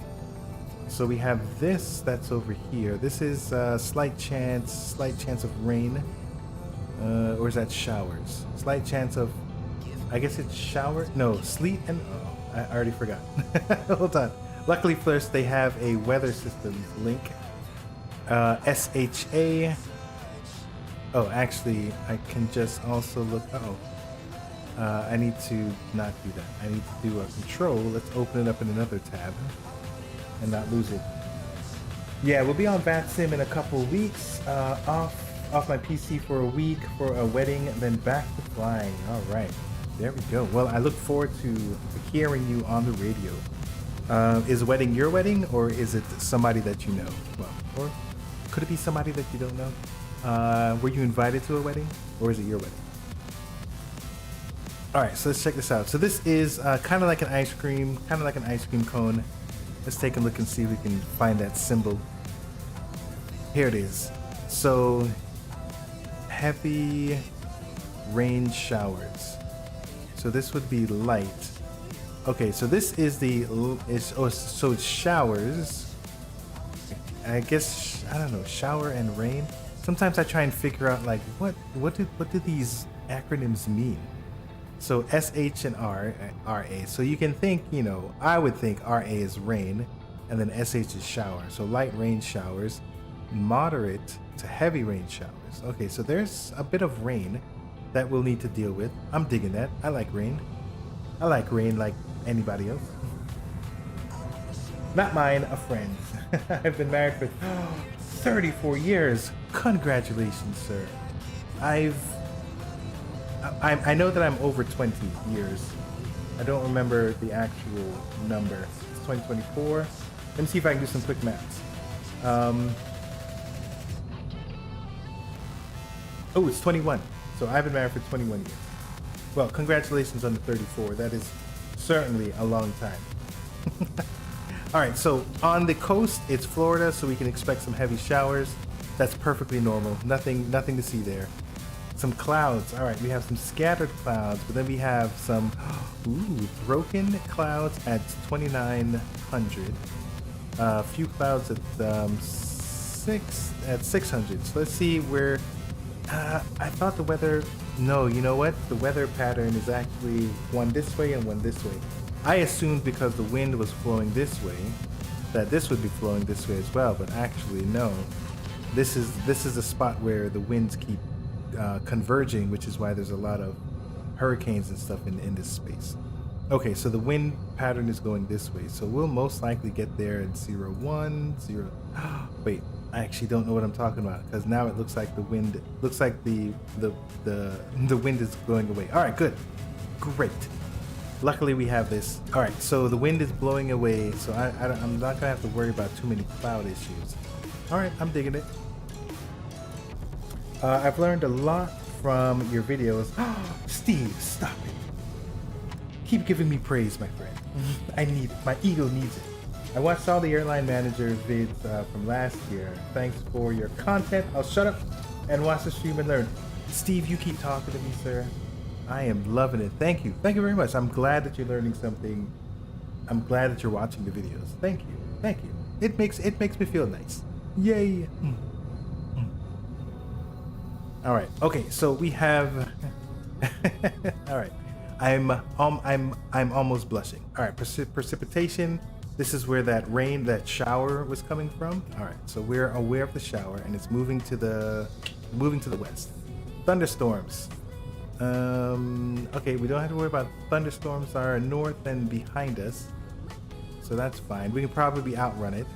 Speaker 1: So we have this that's over here. This is slight chance of rain, or is that showers? Slight chance of, I guess it's shower. No, sleet and I already forgot. Hold on. Luckily first, they have a weather systems link. SHA. Oh, actually, I can just also look. I need to not do that. I need to do a control. Let's open it up in another tab and not lose it. Yeah, we'll be on VATSIM in a couple weeks. Off my PC for a week for a wedding, and then back to flying. All right, there we go. Well, I look forward to hearing you on the radio. Is a wedding your wedding, or is it somebody that you know? Well, or could it be somebody that you don't know? Were you invited to a wedding, or is it your wedding? All right, so let's check this out. So this is kind of like an ice cream cone. Let's take a look and see if we can find that symbol. Here it is. So heavy rain showers. So this would be light. Okay, so this is so it's showers. I guess, I don't know, shower and rain. Sometimes I try and figure out like what do these acronyms mean? So SH and RA. So you can think, I would think RA is rain, and then SH is shower. So light rain showers, moderate to heavy rain showers. Okay, so there's a bit of rain that we'll need to deal with. I'm digging that. I like rain. I like rain like anybody else. Not mine, a friend's. I've been married for 34 years. Congratulations, sir. I know that I'm over 20 years. I don't remember the actual number. It's 2024. Let me see if I can do some quick maths. Oh, it's 21. So I've been married for 21 years. Well, congratulations on the 34. That is certainly a long time. All right, so on the coast, it's Florida, so we can expect some heavy showers. That's perfectly normal. Nothing to see there. Some clouds. All right, we have some scattered clouds, but then we have some broken clouds at 2,900. A few clouds at 600. So let's see where. I thought the weather. No, you know what? The weather pattern is actually one this way and one this way. I assumed because the wind was flowing this way that this would be flowing this way as well, but actually no. This is a spot where the winds keep converging, which is why there's a lot of hurricanes and stuff in this space. Okay, so the wind pattern is going this way, so we'll most likely get there at 01, 0. Wait, I actually don't know what I'm talking about, because now it looks like the wind the wind is going away. All right, good, great. Luckily we have this. All right, so the wind is blowing away, so I'm not gonna have to worry about too many cloud issues. All right, I'm digging it. I've learned a lot from your videos. Steve, stop it. Keep giving me praise, my friend. My ego needs it. I watched all the airline manager vids from last year. Thanks for your content. I'll shut up and watch the stream and learn. Steve, you keep talking to me, sir. I am loving it. Thank you. Thank you very much. I'm glad that you're learning something. I'm glad that you're watching the videos. Thank you. Thank you. It makes me feel nice. Yay. All right. Okay. So we have. All right. I'm almost blushing. All right. Precipitation. This is where that shower was coming from. All right. So we're aware of the shower, and it's moving to the west. Thunderstorms. Okay. We don't have to worry about thunderstorms are north and behind us, so that's fine. We can probably outrun it.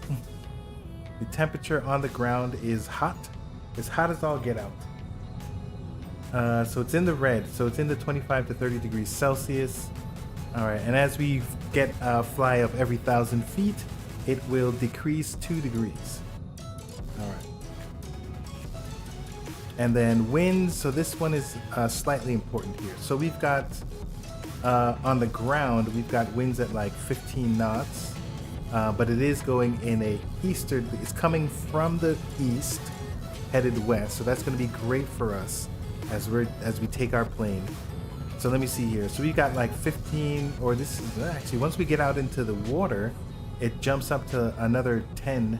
Speaker 1: The temperature on the ground is hot. As hot as all get out. So it's in the red. So it's in the 25 to 30 degrees Celsius. All right. And as we get a fly of every 1,000 feet, it will decrease 2 degrees. All right. And then winds, so this one is slightly important here. So we've got, on the ground, we've got winds at like 15 knots, but it is going in a eastern, it's coming from the east, headed west. So that's gonna be great for us as we take our plane. So let me see here. So we got like 15, or this is actually, once we get out into the water, it jumps up to another 10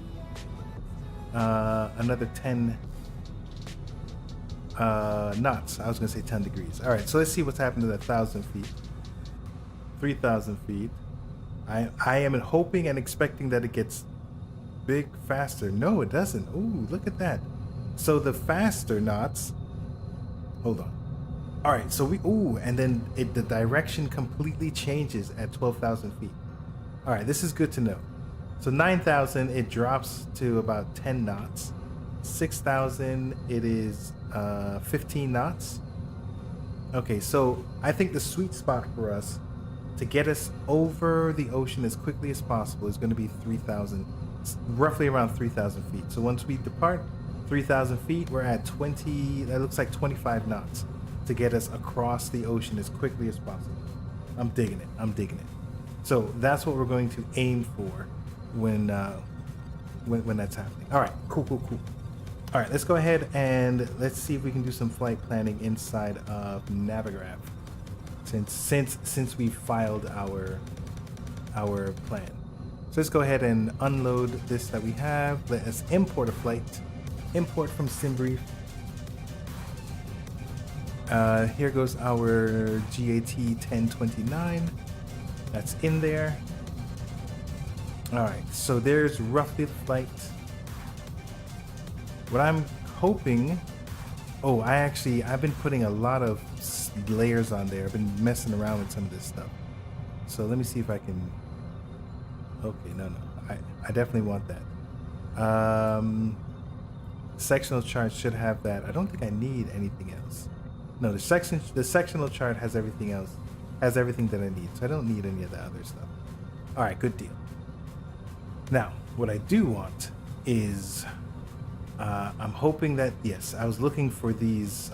Speaker 1: knots. I was gonna say 10 degrees. All right, so let's see what's happened to that 1,000 feet, 3,000 feet. I am hoping and expecting that it gets big faster. No, it doesn't. Ooh, look at that. So the faster knots, hold on. All right, so and then the direction completely changes at 12,000 feet. All right, this is good to know. So 9,000, it drops to about 10 knots. 6,000, it is 15 knots. Okay, so I think the sweet spot for us to get us over the ocean as quickly as possible is going to be 3,000, roughly around 3,000 feet. So once we depart 3,000 feet, we're at 20, that looks like 25 knots to get us across the ocean as quickly as possible. I'm digging it. So that's what we're going to aim for when that's happening. All right, cool. All right, let's go ahead and let's see if we can do some flight planning inside of Navigraph. Since we filed our plan. So let's go ahead and unload this that we have. Let us import a flight. Import from SimBrief. Here goes our GAT 1029. That's in there. All right, so there's roughly the flight. What I'm hoping, I've been putting a lot of layers on there. I've been messing around with some of this stuff. So let me see if I can, okay, no, I definitely want that. Sectional chart should have that. I don't think I need anything else. No, the sectional chart has everything else, has everything that I need. So I don't need any of the other stuff. All right, good deal. Now, what I do want is, I'm hoping that, yes, I was looking for these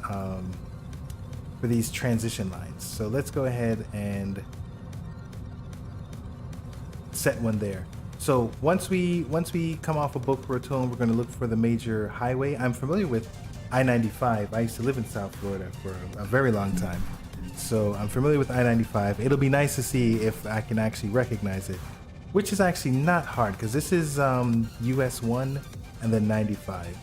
Speaker 1: transition lines. So let's go ahead and set one there. So once we come off of Boca Raton, we're going to look for the major highway. I'm familiar with I-95. I used to live in South Florida for a very long time. So I'm familiar with I-95. It'll be nice to see if I can actually recognize it, which is actually not hard because this is US 1 and then 95.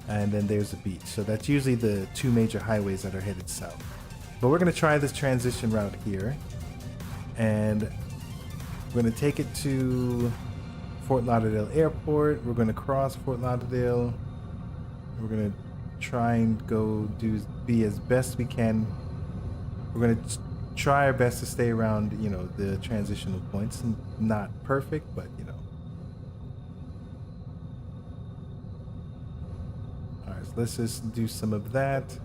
Speaker 1: And then there's the beach. So that's usually the two major highways that are headed south. But we're going to try this transition route here. And we're going to take it to Fort Lauderdale Airport. We're going to cross Fort Lauderdale. We're going to try and be as best we can. We're going to try our best to stay around, the transitional points. Not perfect, but, All right, so let's just do some of that.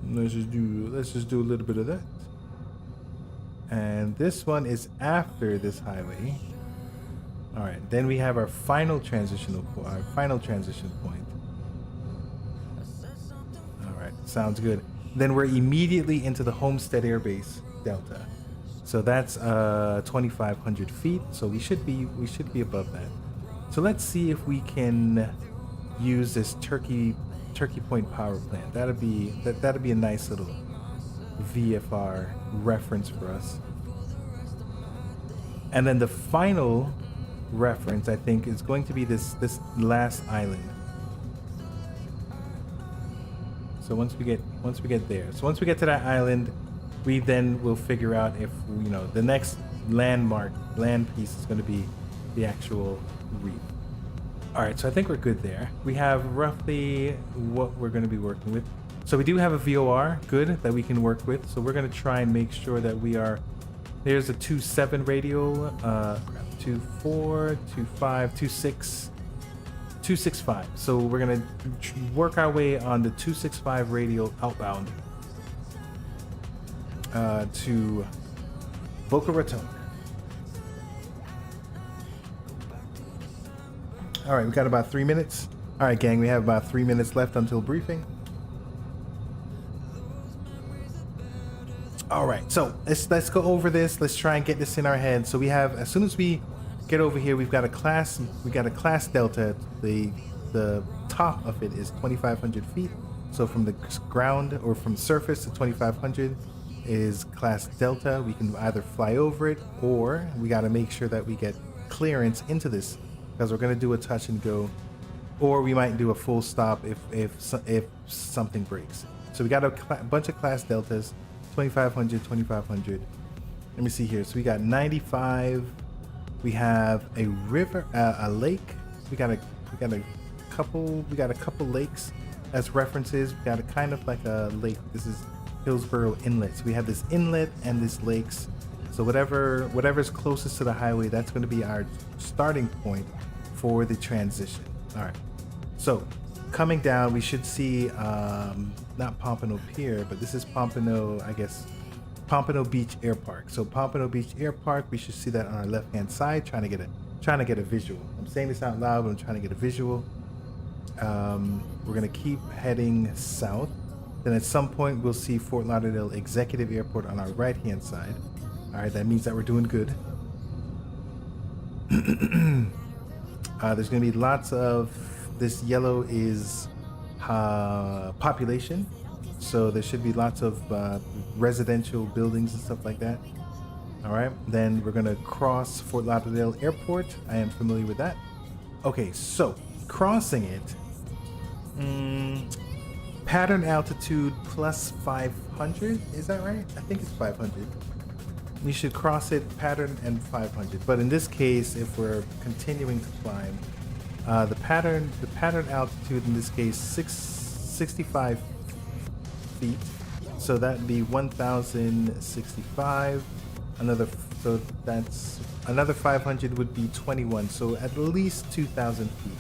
Speaker 1: Let's just do a little bit of that. And this one is after this highway. All right, then we have our final transition point. All right, sounds good. Then we're immediately into the Homestead Air Base Delta. So that's 2,500 feet. So we should be above that. So let's see if we can use this Turkey Point power plant. That'd be a nice little VFR reference for us. And then the final reference, I think, is going to be this last island. So once we get there, so once we get to that island, we then will figure out if the next land piece is going to be the actual reef. All right, so I think we're good there. We have roughly what we're going to be working with. So we do have a VOR, good, that we can work with. So we're going to try and make sure that we are. There's a 2.7 radio, 2.4, 2.5, 2.6, 2.65. So we're going to work our way on the 2.65 radio outbound to Boca Raton. All right, we got about 3 minutes. All right, gang, we have about 3 minutes left until briefing. All right, so let's go over this. Let's try and get this in our head. So we have, as soon as we get over here, we've got a class delta. The top of it is 2,500 feet. So from the ground or from surface to 2,500 is class delta. We can either fly over it, or we got to make sure that we get clearance into this, because we're going to do a touch and go, or we might do a full stop if something breaks. So we got a bunch of class deltas, 2,500, 2,500. Let me see here. So we got 95. We have a river, a lake. We got a couple lakes as references. We got a kind of like a lake. This is Hillsborough Inlet. So we have this inlet and this lakes. So whatever's closest to the highway, that's going to be our starting point for the transition. All right. So coming down, we should see not Pompano Pier, but this is Pompano, I guess, Pompano Beach Air Park. So Pompano Beach Air Park, we should see that on our left-hand side. Trying to get a visual. I'm saying this out loud, but I'm trying to get a visual. We're gonna keep heading south. Then at some point we'll see Fort Lauderdale Executive Airport on our right-hand side. All right, that means that we're doing good. There's gonna be lots of, this yellow is population. So there should be lots of residential buildings and stuff like that. All right, then we're gonna cross Fort Lauderdale Airport. I am familiar with that. Okay, so crossing it, pattern altitude plus 500, is that right? I think it's 500. We should cross it pattern and 500, but in this case, if we're continuing to climb, the pattern altitude in this case 65 feet, so that'd be 1,065. So that's another 500 would be 21. So at least 2,000 feet.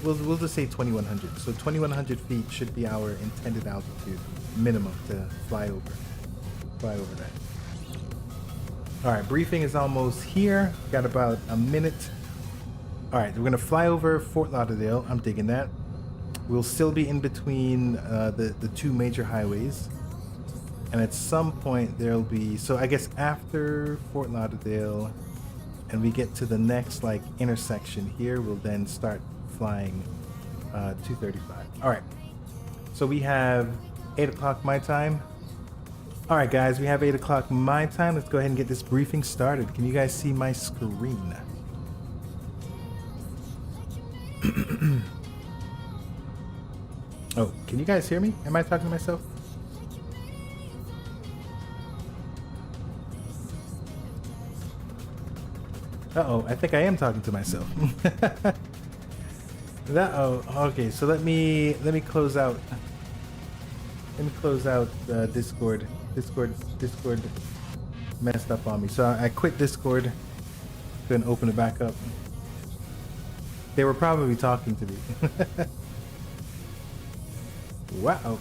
Speaker 1: We'll just say 2,100. So 2,100 feet should be our intended altitude minimum to fly over that. All right, briefing is almost here. Got about a minute. All right, we're gonna fly over Fort Lauderdale. I'm digging that. We'll still be in between the two major highways. And at some point there'll be, so I guess after Fort Lauderdale and we get to the next like intersection here, we'll then start flying 235. All right, so we have 8 o'clock my time. All right, guys, we have 8 o'clock my time. Let's go ahead and get this briefing started. Can you guys see my screen? Oh, can you guys hear me? Am I talking to myself? Uh-oh, I think I am talking to myself. Okay, so let me close out. Let me close out Discord. Discord messed up on me. So I quit Discord, then open it back up. They were probably talking to me. Wow.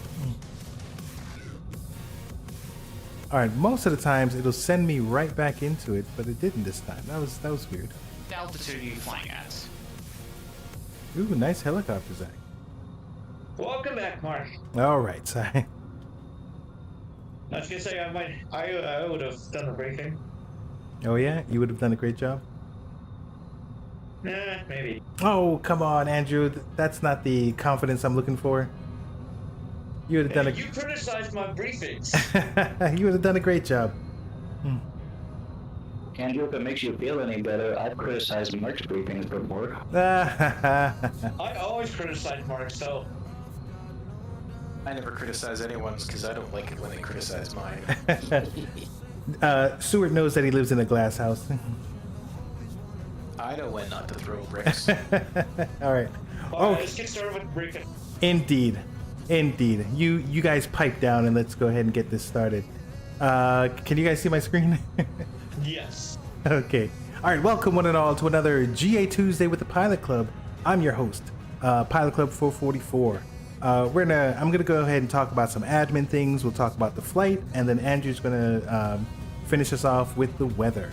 Speaker 1: All right, most of the times it'll send me right back into it, but it didn't this time. That was weird.
Speaker 6: What altitude are you flying at?
Speaker 1: Ooh, nice helicopter, Zach.
Speaker 3: Welcome back, Mark.
Speaker 1: All right, sorry.
Speaker 3: I was gonna say I would have done the briefing.
Speaker 1: Oh yeah, you would have done a great job.
Speaker 3: Maybe.
Speaker 1: Oh, come on, Andrew. That's not the confidence I'm looking for. You would have done
Speaker 3: You criticized my briefings.
Speaker 1: You would have done a great job.
Speaker 7: Andrew, if it makes you feel any better, I've criticized Mark's briefings before.
Speaker 3: I always criticize Mark, so.
Speaker 2: I never criticize anyone's because I don't like it when they criticize mine.
Speaker 1: Seward knows that he lives in a glass house.
Speaker 2: I know when not to throw bricks.
Speaker 1: All right.
Speaker 3: All right, let's get started with the briefing.
Speaker 1: Indeed. You guys pipe down and let's go ahead and get this started. Can you guys see my screen?
Speaker 3: Yes.
Speaker 1: Okay. All right. Welcome one and all to another GA Tuesday with the Pilot Club. I'm your host, Pilot Club 444. I'm gonna go ahead and talk about some admin things. We'll talk about the flight, and then Andrew's gonna finish us off with the weather.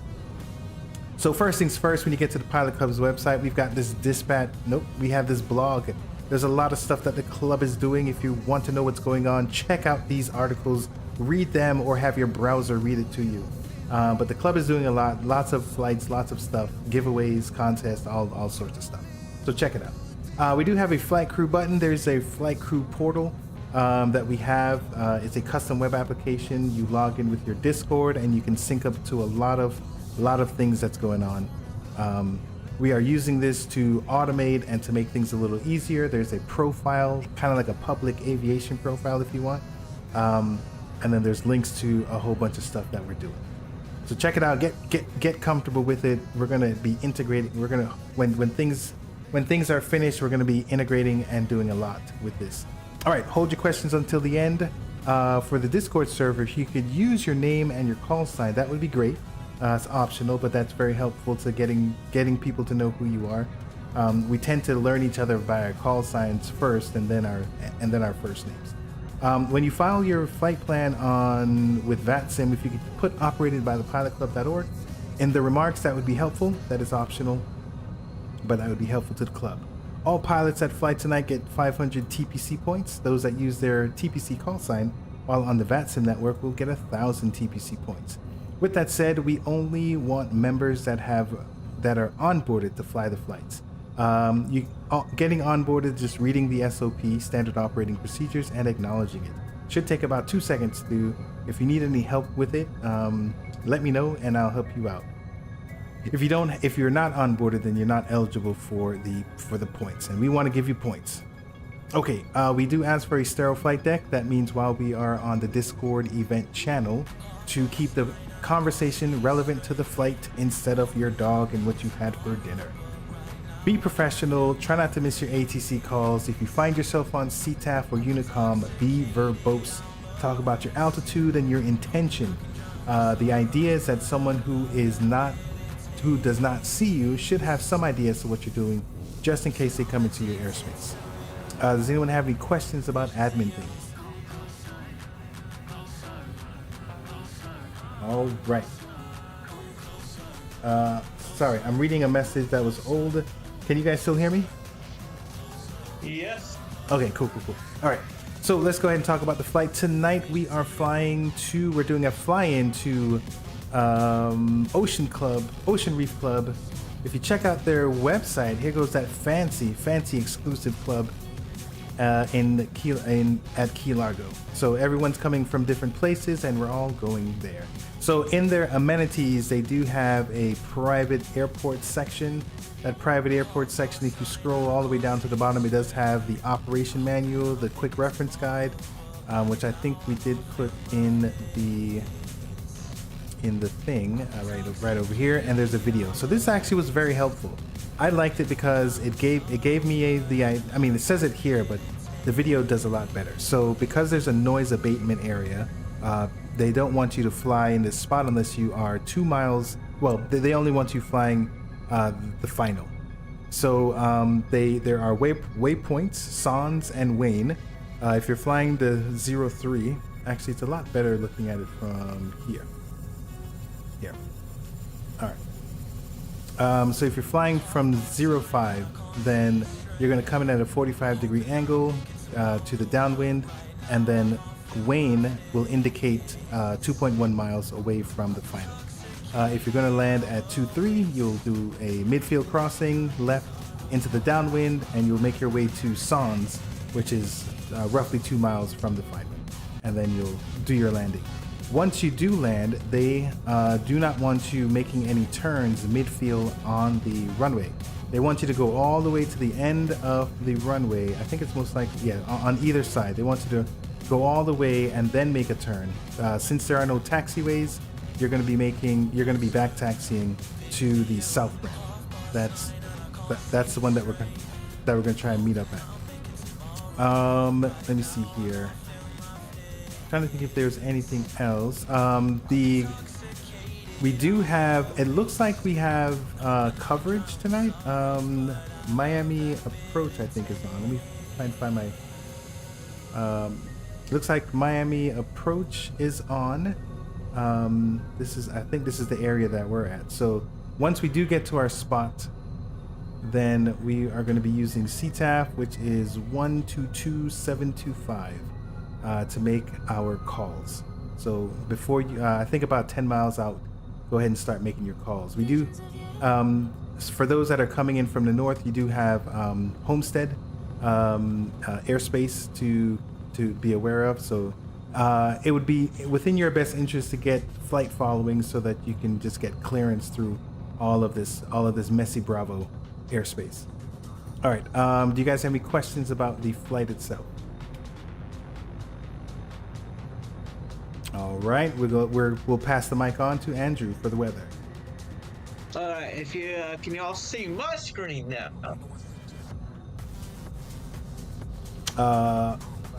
Speaker 1: So first things first, when you get to the Pilot Club's website, we've got this dispatch. Nope, we have this blog. There's a lot of stuff that the club is doing. If you want to know what's going on, check out these articles, read them, or have your browser read it to you. But the club is doing a lot, lots of flights, lots of stuff, giveaways, contests, all sorts of stuff. So check it out. We do have a flight crew button. There's a flight crew portal that we have. It's a custom web application. You log in with your Discord and you can sync up to a lot of things that's going on. We are using this to automate and to make things a little easier. There's a profile, kind of like a public aviation profile if you want. And then there's links to a whole bunch of stuff that we're doing. So check it out. Get comfortable with it. We're gonna be integrating. We're gonna when things are finished, we're gonna be integrating and doing a lot with this. All right, hold your questions until the end. For the Discord server, if you could use your name and your call sign, that would be great. It's optional, but that's very helpful to getting people to know who you are. We tend to learn each other by our call signs first, and then our first names. When you file your flight plan with VATSIM, if you could put operated by the pilotclub.org in the remarks, that would be helpful. That is optional, but that would be helpful to the club. All pilots that fly tonight get 500 TPC points. Those that use their TPC call sign while on the VATSIM network will get 1,000 TPC points. With that said, we only want members that are onboarded to fly the flights. Getting onboarded, just reading the SOP, standard operating procedures, and acknowledging it. Should take about 2 seconds to do. If you need any help with it, let me know and I'll help you out. If you're not onboarded, then you're not eligible for the points, and we want to give you points. Okay, we do ask for a sterile flight deck. That means while we are on the Discord event channel, to keep the conversation relevant to the flight instead of your dog and what you've had for dinner. Be professional. Try not to miss your ATC calls. If you find yourself on CTAF or Unicom, be verbose. Talk about your altitude and your intention. The idea is that someone who does not see you should have some idea as to what you're doing, just in case they come into your airspace. Does anyone have any questions about admin things? All right. Sorry, I'm reading a message that was old. Can you guys still hear me?
Speaker 3: Yes.
Speaker 1: Okay, cool. All right. So let's go ahead and talk about the flight. Tonight we're doing a fly-in to Ocean Reef Club. If you check out their website, here goes that fancy exclusive club at Key Largo. So everyone's coming from different places and we're all going there. So in their amenities, they do have a private airport section. That private airport section, if you scroll all the way down to the bottom, it does have the operation manual, the quick reference guide, which I think we did put in the thing right over here, and there's a video. So this actually was very helpful. I liked it because it gave me it says it here, but the video does a lot better. So because there's a noise abatement area, they don't want you to fly in this spot unless you are 2 miles. Well, they only want you flying the final. So there are waypoints, Sans and Wayne. If you're flying the 03, actually it's a lot better looking at it from here. Here. All right. So if you're flying from 05, then you're going to come in at a 45-degree angle to the downwind, and then Wayne will indicate 2.1 miles away from the final. If you're going to land at 23, you'll do a midfield crossing left into the downwind, and you'll make your way to Sans, which is roughly 2 miles from the final, and then you'll do your landing. Once you do land, they do not want you making any turns midfield on the runway. They want you to go all the way to the end of the runway. I think it's most likely, on either side. They want you to go all the way and then make a turn. Since there are no taxiways, you're going to be back taxiing to the south ramp. That's the one that we're going to try and meet up at. Let me see here. Trying to think if there's anything else. We do have, it looks like we have coverage tonight. Miami Approach, I think, is on. Let me try and find my. Looks like Miami Approach is on. I think this is the area that we're at. So once we do get to our spot, then we are going to be using CTAF, which is 122725, to make our calls. So before you, I think about 10 miles out, go ahead and start making your calls. We do, for those that are coming in from the north, you do have Homestead airspace to be aware of. So it would be within your best interest to get flight following so that you can just get clearance through all of this messy Bravo airspace. All right. Do you guys have any questions about the flight itself? All right. We'll pass the mic on to Andrew for the weather.
Speaker 3: If you can you all see my screen now?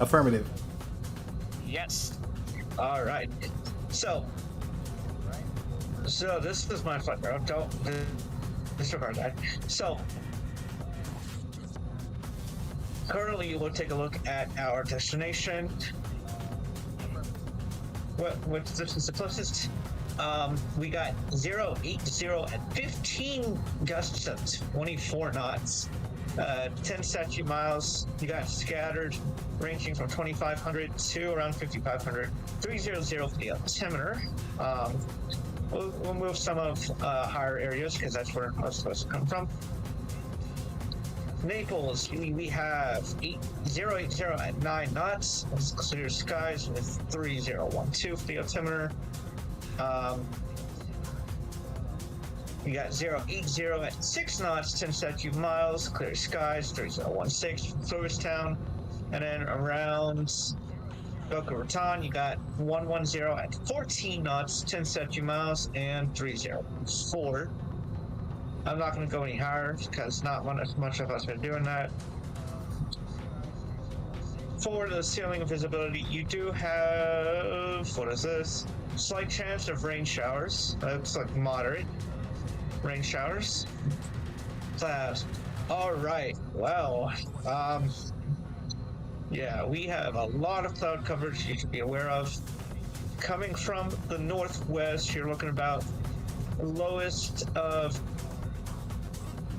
Speaker 1: Affirmative.
Speaker 6: Yes.
Speaker 3: All right. So this is my flight. Don't disregard that. So currently, we'll take a look at our destination. What distance is the closest? We got 080 at 15 gusts of 24 knots. 10 statute miles. You got scattered, ranging from 2,500 to around 5,500. 300 for the altimeter. We'll move some of higher areas because that's where most of us come from. Naples, we have 080 at 9 knots. It's clear skies with 3012 for the altimeter. We got 080 at 6 knots, 10 statute miles, clear skies, 3016 from Flouristown. And then around Boca Raton, you got 110 at 14 knots, 10 statute miles, and 3014. I'm not going to go any higher because not much of us are doing that. For the ceiling of visibility, you do have, what is this? Slight chance of rain showers. That looks like moderate rain showers. Clouds. All right. Well, yeah, we have a lot of cloud coverage you should be aware of. Coming from the northwest, you're looking about lowest of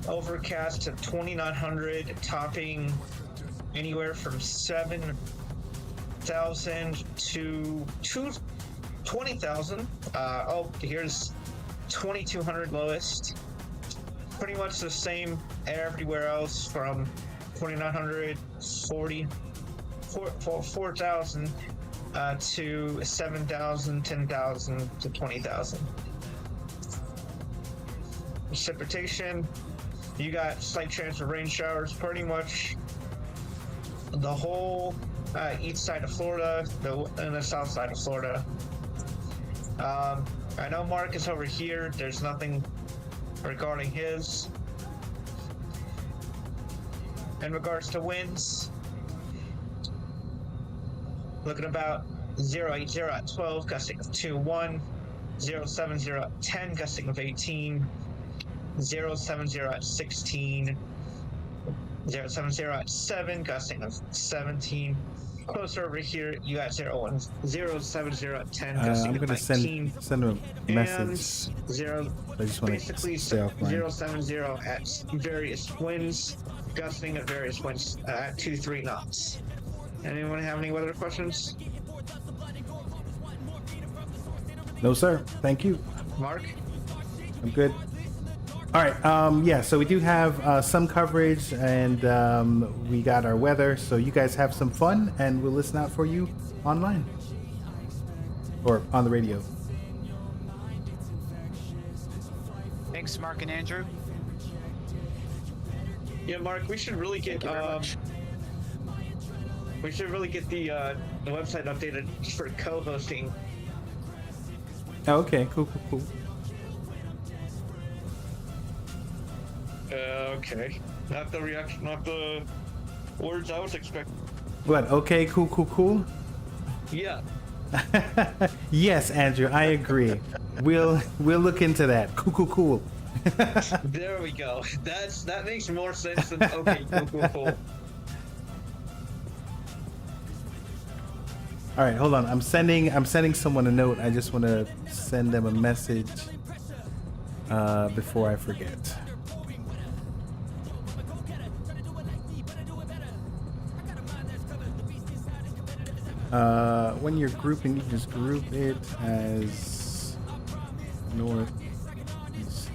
Speaker 3: overcast to 2,900, topping anywhere from 7,000 to 20,000. Here's 2,200 lowest. Pretty much the same everywhere else from 2,900, 4,000 to 7,000, 10,000 to 20,000. Precipitation, you got slight chance of rain showers pretty much the whole east side of Florida and the south side of Florida. I know Mark is over here. There's nothing regarding his. In regards to winds, looking about 080 at 12, gusting of 2-1, 070 at 10, gusting of 18, 070 at 16, 070 at 7, gusting of 17. Closer over here, you got 070 at 10, gusting
Speaker 1: I'm
Speaker 2: of
Speaker 1: gonna
Speaker 2: 19.
Speaker 1: send a message.
Speaker 3: And zero,
Speaker 1: I just want
Speaker 3: basically
Speaker 1: to stay offline.
Speaker 3: 070 at various winds, gusting at various winds at 2-3 knots. Anyone have any weather questions?
Speaker 1: No, sir. Thank you.
Speaker 3: Mark?
Speaker 1: I'm good. All right. Yeah. So we do have some coverage, and we got our weather. So you guys have some fun, and we'll listen out for you online or on the radio.
Speaker 6: Thanks, Mark and Andrew.
Speaker 3: Yeah, Mark, we should really get
Speaker 2: Thank you very much.
Speaker 3: we should really get the website updated for co-hosting.
Speaker 1: Oh, okay. Cool.
Speaker 3: Okay. Not the reaction, not the words I was expecting.
Speaker 1: What? Okay. Cool.
Speaker 3: Yeah.
Speaker 1: Yes, Andrew. I agree. We'll look into that. Cool.
Speaker 3: There we go. That makes more sense than okay, cool.
Speaker 1: All right, hold on. I'm sending someone a note. I just want to send them a message. before I forget. When you're grouping, you can just group it as north, east,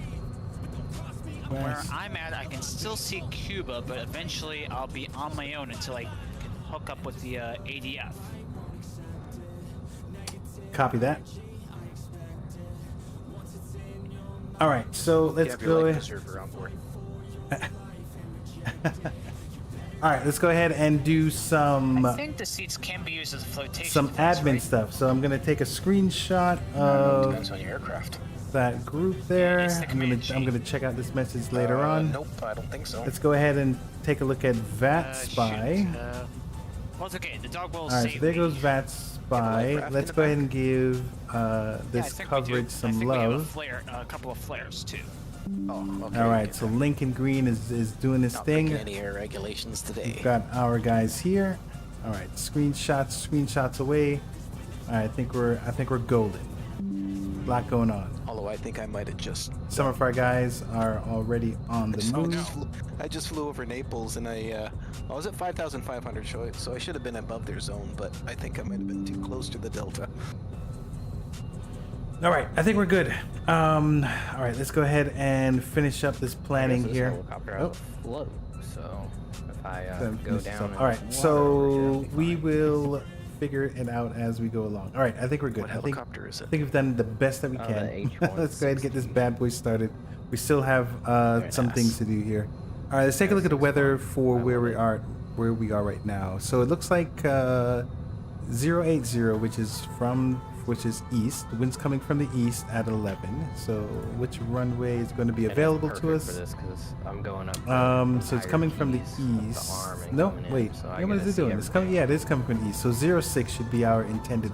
Speaker 6: Where
Speaker 1: west.
Speaker 6: I'm at, I can still see Cuba, but eventually I'll be on my own until I can hook up with the ADF.
Speaker 1: Copy that. All right, so let's
Speaker 2: have
Speaker 1: go
Speaker 2: your life
Speaker 1: ahead.
Speaker 2: preserver on board.
Speaker 1: All right, let's go ahead and do
Speaker 6: I
Speaker 1: some
Speaker 6: think the seats can be used as a flotation.
Speaker 1: some
Speaker 6: device,
Speaker 1: admin
Speaker 6: right?
Speaker 1: stuff. So I'm gonna take a screenshot of
Speaker 2: Depends on your aircraft.
Speaker 1: that group there.
Speaker 6: It's the
Speaker 1: I'm gonna
Speaker 6: Comanche.
Speaker 1: check out this message later on.
Speaker 2: Nope, I don't think so.
Speaker 1: Let's go ahead and take a look at VAT Spy.
Speaker 6: Shoot, well, it's okay. The dog will
Speaker 1: All right,
Speaker 6: save
Speaker 1: so there
Speaker 6: me.
Speaker 1: goes VAT Spy.
Speaker 2: raft
Speaker 1: Let's
Speaker 2: in
Speaker 1: go
Speaker 2: the
Speaker 1: ahead and give
Speaker 6: Yeah, I
Speaker 1: this
Speaker 6: think we do.
Speaker 1: coverage
Speaker 6: I
Speaker 1: some
Speaker 6: think we have
Speaker 1: love.
Speaker 6: a couple of flares too.
Speaker 2: Oh, okay.
Speaker 1: All right, so Lincoln Green is doing his
Speaker 2: Not
Speaker 1: thing.
Speaker 2: breaking any air regulations today.
Speaker 1: We've got our guys here. All right, screenshots away. All right, I think we're golden. A lot going on.
Speaker 2: Although I think I might have just.
Speaker 1: Some of our guys are already on the
Speaker 2: Oh,
Speaker 1: move.
Speaker 2: I just flew over Naples and I was at 5,500, so I should have been above their zone, but I think I might have been too close to the delta.
Speaker 1: All right, I think we're good. All right, let's go ahead and finish up this planning
Speaker 8: This
Speaker 1: here.
Speaker 8: helicopter
Speaker 1: Oh.
Speaker 8: has a float, so if I
Speaker 1: Then
Speaker 8: go
Speaker 1: finish this
Speaker 8: down.
Speaker 1: up.
Speaker 8: in
Speaker 1: All right,
Speaker 8: water,
Speaker 1: so
Speaker 8: yeah,
Speaker 1: we
Speaker 8: fine.
Speaker 1: will figure it out as we go along. All right, I think we're good.
Speaker 2: What
Speaker 1: I think
Speaker 2: helicopter is it?
Speaker 1: we've done the best that we
Speaker 8: The
Speaker 1: can.
Speaker 8: H-160.
Speaker 1: Let's go ahead and get this bad boy started. We still have
Speaker 2: Very
Speaker 1: some
Speaker 2: nice.
Speaker 1: things to do here. All right, let's take a look at the weather for where we are right now. So it looks like 080, which is east. The wind's coming from the east at 11. So which runway is going to be
Speaker 8: And it's
Speaker 1: available to
Speaker 8: perfect
Speaker 1: us?
Speaker 8: For this 'cause I'm going up
Speaker 1: So it's coming from the east. No, wait. What is it doing? It's coming. Yeah, it is coming from the east. So 06 should be our intended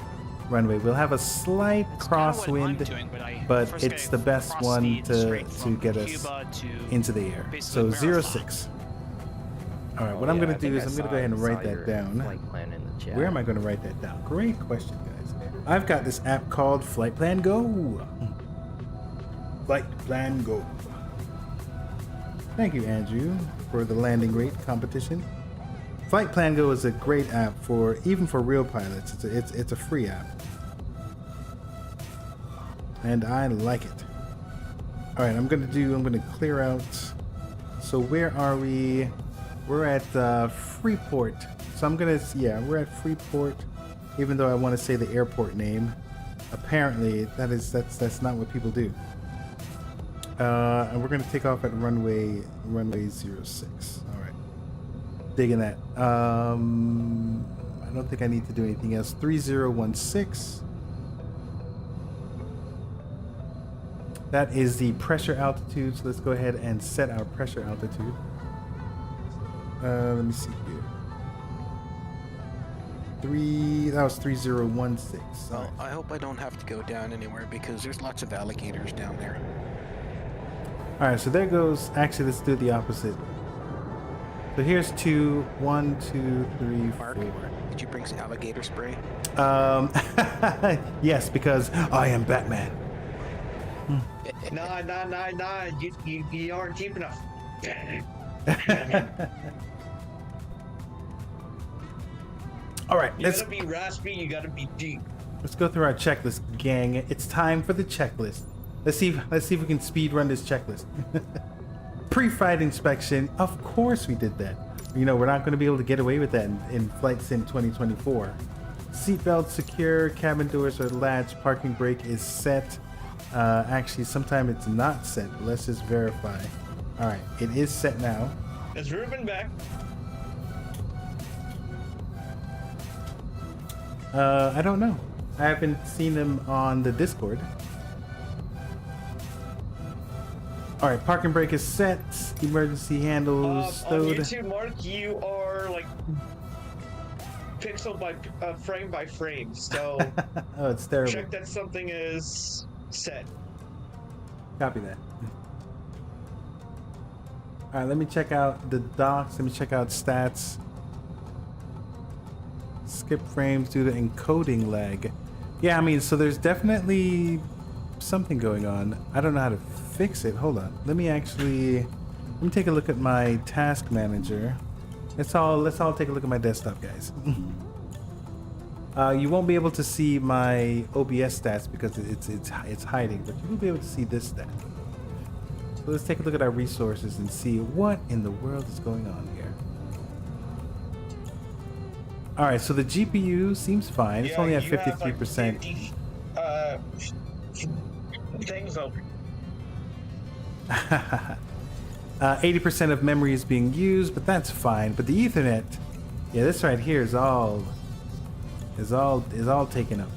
Speaker 1: runway. We'll have a slight
Speaker 6: It's kinda what I'm
Speaker 1: crosswind,
Speaker 6: doing,
Speaker 1: but
Speaker 6: first
Speaker 1: it's
Speaker 6: gotta
Speaker 1: the best
Speaker 6: cross
Speaker 1: one
Speaker 6: speed
Speaker 1: to
Speaker 6: straight from
Speaker 1: get us
Speaker 6: Cuba to
Speaker 1: into the air. So
Speaker 6: basically Marathon.
Speaker 1: 06. All right. What I'm going to do is I'm going to go ahead and write that down.
Speaker 8: Flight plan in the chat.
Speaker 1: Where am I going to write that down? Great question, guys. I've got this app called Flight Plan Go. Flight Plan Go. Thank you, Andrew, for the landing rate competition. Flight Plan Go is a great app even for real pilots. It's a free app, and I like it. All right, I'm gonna clear out. So where are we? We're at Freeport. So we're at Freeport. Even though I want to say the airport name, apparently that's not what people do. And we're gonna take off at runway 06. All right, digging that. I don't think I need to do anything else. 3016. That is the pressure altitude. So let's go ahead and set our pressure altitude. Let me see here. That was 3016.
Speaker 2: Well, I hope I don't have to go down anywhere because there's lots of alligators down there.
Speaker 1: All right, so there goes. Actually, let's do the opposite. So here's 2, 1, 2, 3,
Speaker 2: Mark,
Speaker 1: 4.
Speaker 2: did you bring some alligator spray?
Speaker 1: Yes, because I am Batman.
Speaker 3: Nah. You aren't deep enough.
Speaker 1: All right,
Speaker 3: You
Speaker 1: let's
Speaker 3: gotta be raspy. You gotta be deep.
Speaker 1: go through our checklist, gang. It's time for the checklist. Let's see if we can speed run this checklist. Pre-flight inspection. Of course we did that. You know, we're not going to be able to get away with that in Flight Sim 2024. Seatbelt secure, cabin doors are latched, parking brake is set. Actually, sometime it's not set, but let's just verify. All right, it is set now.
Speaker 3: Is Ruben back?
Speaker 1: I don't know. I haven't seen him on the Discord. All right, parking brake is set. Emergency handles
Speaker 3: On
Speaker 1: stowed.
Speaker 3: YouTube, Mark, you are like pixel by frame by frame. So
Speaker 1: Oh, it's terrible.
Speaker 3: check that something is set.
Speaker 1: Copy that. All right, let me check out the docs. Let me check out stats. Skip frames due to encoding lag. Yeah, I mean, so there's definitely something going on. I don't know how to fix it. Hold on. Let me take a look at my task manager. Let's all take a look at my desktop, guys. You won't be able to see my OBS stats because it's hiding, but you will be able to see this stat. So let's take a look at our resources and see what in the world is going on here. All right, so the GPU seems fine. It's only at 53%.
Speaker 3: Things open.
Speaker 1: 80% of memory is being used, but that's fine. But the Ethernet, yeah, this right here is all taken up.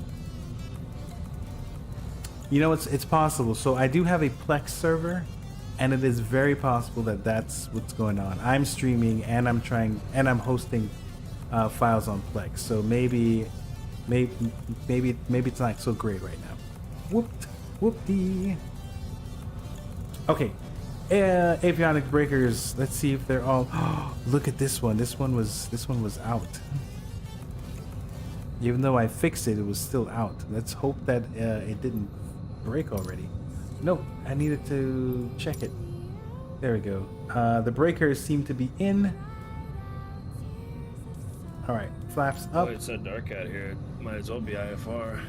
Speaker 1: You know, it's possible. So I do have a Plex server, and it is very possible that that's what's going on. I'm streaming and I'm hosting files on Plex. So maybe it's not so great right now. Whoopty. Okay. Avionic breakers. Let's see if they're all. Look at this one. This one was out. Even though I fixed it, it was still out. Let's hope that it didn't break already. Nope. I needed to check it. There we go. The breakers seem to be in. All right. Flaps up.
Speaker 9: Oh, it's so dark out here. Might as well be IFR.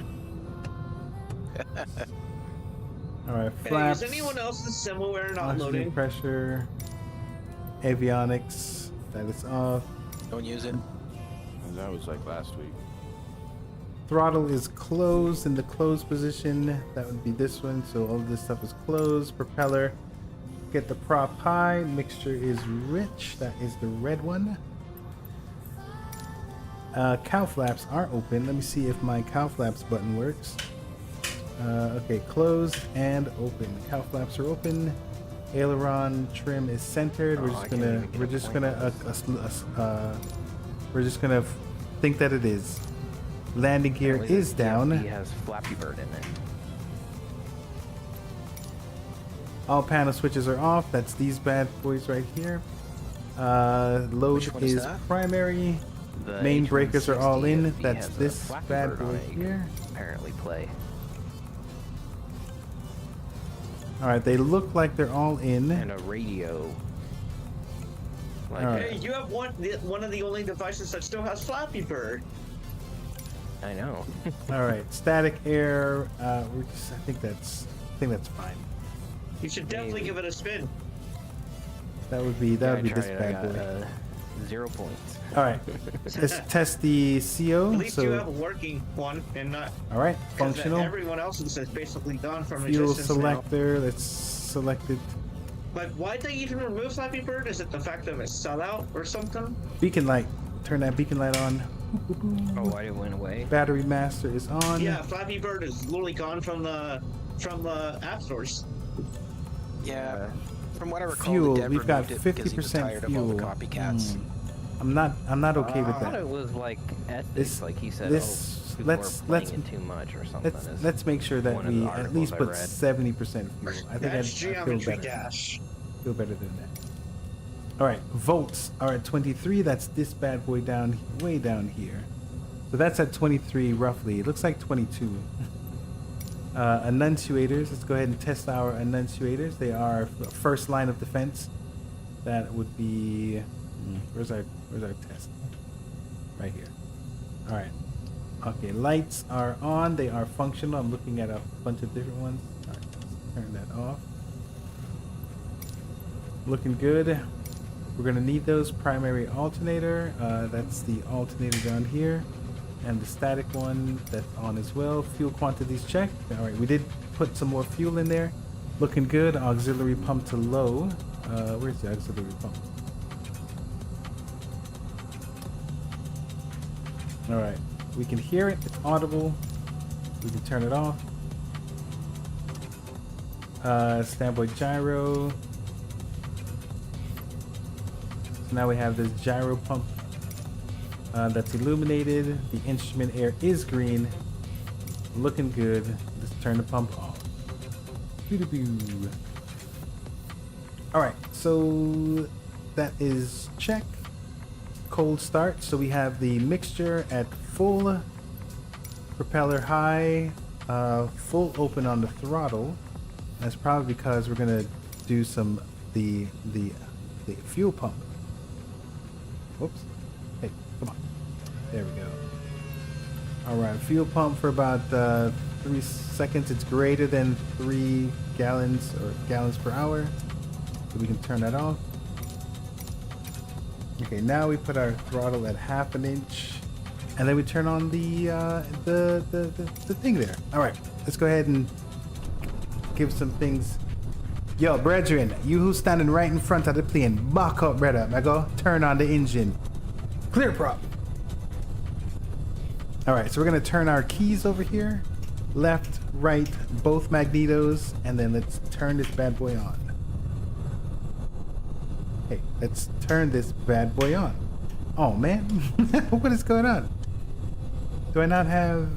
Speaker 1: All right.
Speaker 3: Hey,
Speaker 1: Flaps.
Speaker 3: is anyone else's simulware not
Speaker 1: Oxygen
Speaker 3: loading?
Speaker 1: pressure. Avionics. That is off.
Speaker 2: Don't use it.
Speaker 4: That was like last week.
Speaker 1: Throttle is closed in the closed position. That would be this one. So all of this stuff is closed. Propeller. Get the prop high. Mixture is rich. That is the red one. Cow flaps are open. Let me see if my cow flaps button works. Okay, closed and open. Cow flaps are open. Aileron trim is centered. We're just gonna think that it is. Landing gear is down.
Speaker 8: He has Flappy Bird in it.
Speaker 1: All panel switches are off. That's these bad boys right here. Load
Speaker 2: Which one is
Speaker 1: is
Speaker 2: that?
Speaker 1: primary.
Speaker 8: The
Speaker 1: Main breakers are all in.
Speaker 8: H160,
Speaker 1: That's
Speaker 8: has a
Speaker 1: this
Speaker 8: Flappy
Speaker 1: bad
Speaker 8: Bird on
Speaker 1: boy
Speaker 8: it. You
Speaker 1: here.
Speaker 8: can apparently play.
Speaker 1: All right, they look like they're all in.
Speaker 8: And a radio. Like,
Speaker 1: All right.
Speaker 3: Hey, you have one of the only devices that still has Flappy Bird.
Speaker 8: I know.
Speaker 1: All right, static air. I think that's fine.
Speaker 3: You should definitely give it a spin.
Speaker 1: That would be
Speaker 8: I
Speaker 1: this
Speaker 8: tried it, I
Speaker 1: bad
Speaker 8: got,
Speaker 1: boy.
Speaker 8: 0 points.
Speaker 1: All right, let's test the CO.
Speaker 3: At least you have a
Speaker 1: So,
Speaker 3: working one and not
Speaker 1: all right,
Speaker 3: 'cause
Speaker 1: functional.
Speaker 3: everyone else's is basically gone from
Speaker 1: Fuel
Speaker 3: existence now.
Speaker 1: selector. Let's select it.
Speaker 3: Like, why'd they even remove Flappy Bird? Is it the fact that it's sellout or something?
Speaker 1: Beacon light. Turn that beacon light on.
Speaker 8: Oh, why did it went away?
Speaker 1: Battery master is on.
Speaker 3: Yeah, Flappy Bird is literally gone from the app stores.
Speaker 2: Yeah. From what I recall,
Speaker 1: Fuel,
Speaker 2: the dev
Speaker 1: we've got
Speaker 2: removed it because he was
Speaker 1: 50%
Speaker 2: tired of all the
Speaker 1: fuel.
Speaker 2: copycats.
Speaker 1: I'm not okay with
Speaker 8: I thought
Speaker 1: that.
Speaker 8: it was like ethics,
Speaker 1: This-
Speaker 8: like he said.
Speaker 1: this-
Speaker 8: oh, people
Speaker 1: let's-
Speaker 8: are playing
Speaker 1: let's-
Speaker 8: it too much or something.
Speaker 1: Let's make sure that
Speaker 8: one of the
Speaker 1: we at least
Speaker 8: articles I
Speaker 1: put
Speaker 8: read.
Speaker 1: 70% fuel. I think
Speaker 3: That's
Speaker 1: I feel
Speaker 3: Geometry
Speaker 1: better.
Speaker 3: Dash.
Speaker 1: Feel better than that. All right, volts are at 23. That's this bad boy down, way down here. So that's at 23 roughly. It looks like 22. Annunciators. Let's go ahead and test our annunciators. They are first line of defense. That would be. Where's our test? Right here. All right. Okay, lights are on. They are functional. I'm looking at a bunch of different ones. All right, let's turn that off. Looking good. We're gonna need those. Primary alternator. That's the alternator down here, and the static one that's on as well. Fuel quantities checked. All right, we did put some more fuel in there. Looking good. Auxiliary pump to low. Where's the auxiliary pump? All right, we can hear it. It's audible. We can turn it off. Standby gyro. So now we have this gyro pump that's illuminated. The instrument air is green. Looking good. Let's turn the pump off. Boo-doo-boo. All right, so that is check. Cold start. So we have the mixture at full, propeller high, full open on the throttle. That's probably because we're gonna do some the fuel pump. Whoops. Hey, come on. There we go. All right, fuel pump for about 3 seconds. It's greater than 3 gallons or gallons per hour, so we can turn that off. Okay, now we put our throttle at 1/2 inch, and then we turn on the thing there. All right, let's go ahead and give some things. Yo, brethren, you who's standing right in front of the plane, back up, brother. I go turn on the engine. Clear prop. All right, so we're gonna turn our keys over here, left, right, both magnetos, and then let's turn this bad boy on. Hey, let's turn this bad boy on. Oh man, what is going on? Do I not have?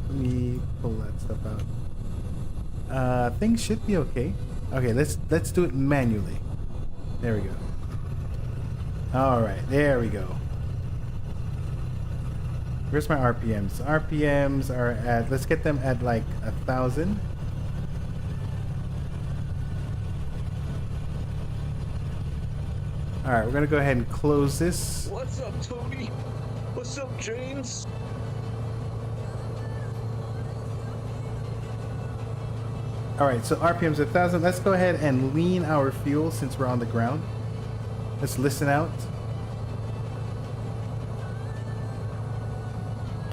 Speaker 1: Let me pull that stuff out. Things should be okay. Okay, let's do it manually. There we go. All right, there we go. Where's my RPMs? RPMs are at, let's get them at like 1,000. All right, we're gonna go ahead and close this.
Speaker 3: What's up, Tony? What's up, James?
Speaker 1: All right, so RPMs are 1,000. Let's go ahead and lean our fuel since we're on the ground. Let's listen out.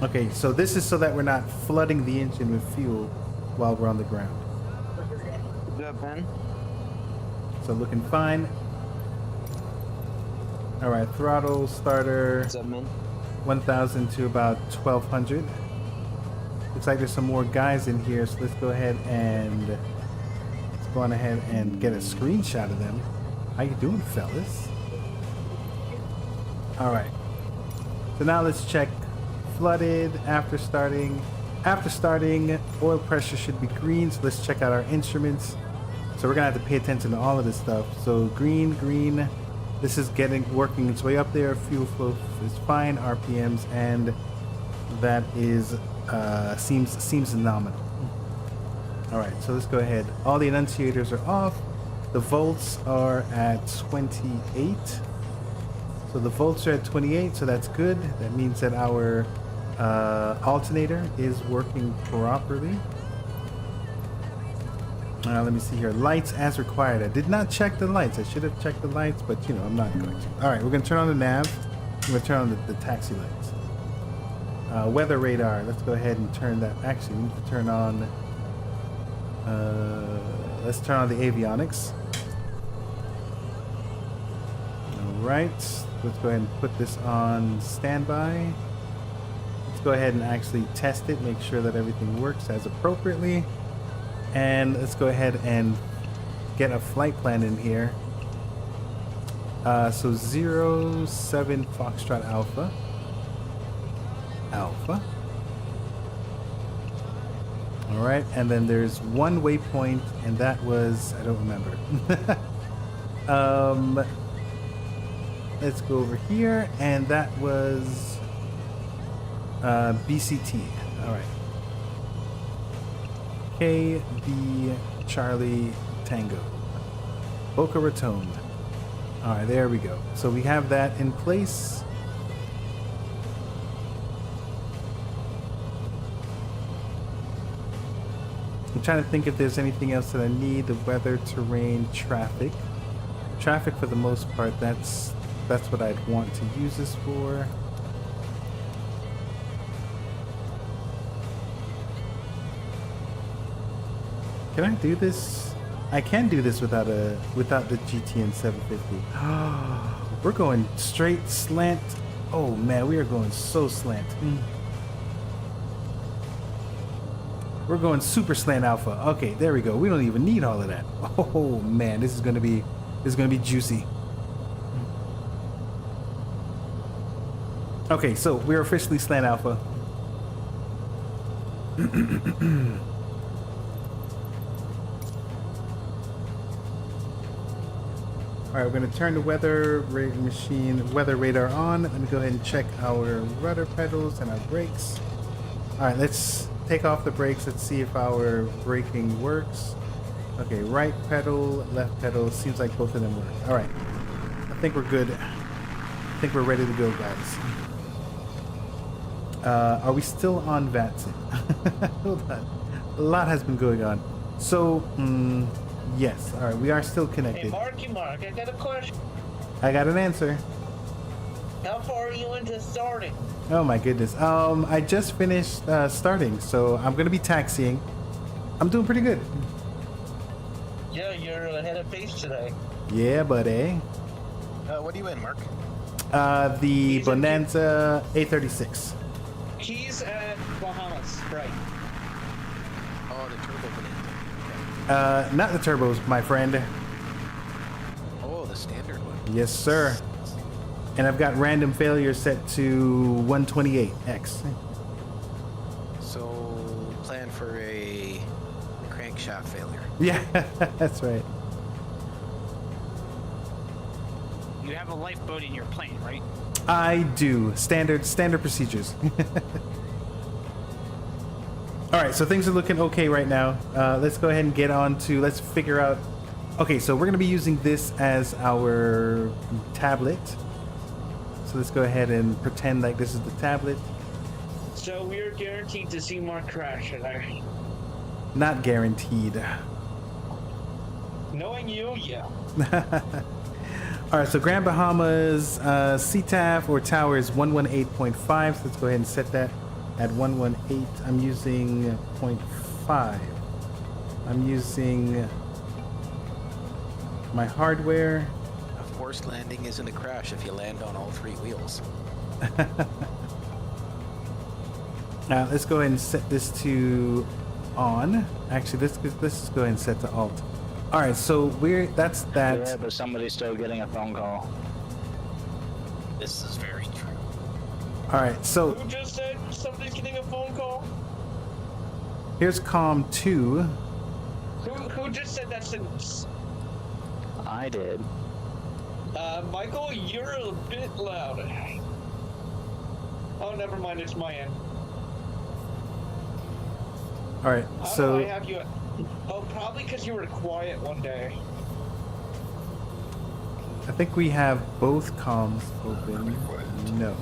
Speaker 1: Okay, so this is so that we're not flooding the engine with fuel while we're on the ground.
Speaker 8: Good, Ben.
Speaker 1: So looking fine. All right, throttle starter.
Speaker 8: What's up, man?
Speaker 1: 1,000 to about 1,200. Looks like there's some more guys in here, so let's go ahead and get a screenshot of them. How you doing, fellas? All right. So now let's check flooded after starting. After starting, oil pressure should be green. So let's check out our instruments. So we're gonna have to pay attention to all of this stuff. So green. This is working its way up there. Fuel flow is fine. RPMs, and that is seems nominal. All right, so let's go ahead. All the annunciators are off. The volts are at 28. So the volts are at 28, so that's good. That means that our alternator is working properly. Let me see here. Lights as required. I did not check the lights. I should have checked the lights, but you know, I'm not going to. All right, we're going to turn on the nav. I'm going to turn on the taxi lights. Weather radar. Let's go ahead and turn that. Actually, we need to turn on. Let's turn on the avionics. All right. Let's go ahead and put this on standby. Let's go ahead and actually test it. Make sure that everything works as appropriately. And let's go ahead and get a flight plan in here. So 07 Foxtrot Alpha. All right, and then there's one waypoint, and that was, I don't remember. Let's go over here, and that was BCT. All right. KB Charlie Tango. Boca Raton. All right, there we go. So we have that in place. I'm trying to think if there's anything else that I need. The weather, terrain, traffic. Traffic for the most part, that's what I'd want to use this for. Can I do this? I can do this without the GTN 750. We're going straight slant. Oh man, we are going so slant. We're going super slant alpha. Okay, there we go. We don't even need all of that. Oh man, this is gonna be juicy. Okay, so we're officially slant alpha. All right, we're gonna turn the weather radar on. Let me go ahead and check our rudder pedals and our brakes. All right, let's take off the brakes. Let's see if our braking works. Okay, right pedal, left pedal. Seems like both of them work. All right. I think we're good. I think we're ready to go, guys. Are we still on VATSIM? Hold on. A lot has been going on. So, yes. All right, we are still connected.
Speaker 3: Hey, Marky Mark, I got a question.
Speaker 1: I got an answer.
Speaker 3: How far are you into starting?
Speaker 1: Oh my goodness. I just finished starting, so I'm gonna be taxiing. I'm doing pretty good.
Speaker 3: Yeah, you're ahead of pace today.
Speaker 1: Yeah, buddy.
Speaker 2: What are you in, Mark?
Speaker 1: The
Speaker 3: He's in-
Speaker 1: Bonanza A36.
Speaker 3: He's at Bahamas, right?
Speaker 2: Oh, the turbo bonanza. Okay.
Speaker 1: Not the turbos, my friend.
Speaker 2: Oh, the standard one.
Speaker 1: Yes, sir. And I've got random failure set to 128X.
Speaker 2: So, plan for a crankshaft failure.
Speaker 1: Yeah, that's right.
Speaker 6: You have a lifeboat in your plane, right?
Speaker 1: I do. Standard procedures. All right, so things are looking okay right now. Let's go ahead and get on to, let's figure out. Okay, so we're going to be using this as our tablet. So let's go ahead and pretend like this is the tablet.
Speaker 3: So we're guaranteed to see more crash today.
Speaker 1: Not guaranteed.
Speaker 3: Knowing you, yeah.
Speaker 1: All right, so Grand Bahamas CTAF or tower is 118.5. So let's go ahead and set that at 118. I'm using 0.5. I'm using my hardware.
Speaker 2: A forced landing isn't a crash if you land on all three wheels.
Speaker 1: Now let's go ahead and set this to on. Actually, let's just go ahead and set to alt. All right, so that's that.
Speaker 7: Yeah, but somebody's still getting a phone call.
Speaker 2: This is very true.
Speaker 1: All right, so
Speaker 3: Who just said somebody's getting a phone call?
Speaker 1: here's COM 2.
Speaker 3: Who just said that sentence?
Speaker 7: I did.
Speaker 3: Michael, you're a bit loud. Oh, never mind, it's my end.
Speaker 1: All right,
Speaker 3: How do I
Speaker 1: so
Speaker 3: have you? Oh, probably because you were quiet one day.
Speaker 1: I think we have both comms open. No.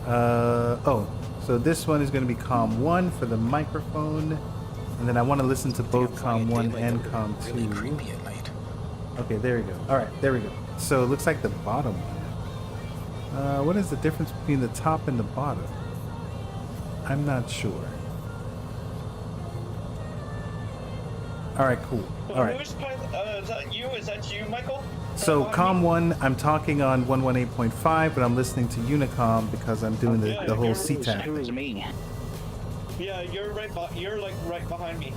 Speaker 1: Oh, so this one is going to be COM 1 for the microphone, and then I want to listen to both COM 1 and COM 2.
Speaker 2: Really creepy at night.
Speaker 1: Okay, there we go. All right, there we go. So it looks like the bottom one. What is the difference between the top and the bottom? I'm not sure. All right, cool. All right.
Speaker 3: Is that you? Is that you, Michael?
Speaker 1: So
Speaker 3: Behind
Speaker 1: COM
Speaker 3: me?
Speaker 1: 1, I'm talking on 118.5, but I'm listening to Unicom because I'm doing the whole
Speaker 7: Who
Speaker 1: CTAF.
Speaker 7: is me?
Speaker 3: Yeah, you're right. You're like right behind me.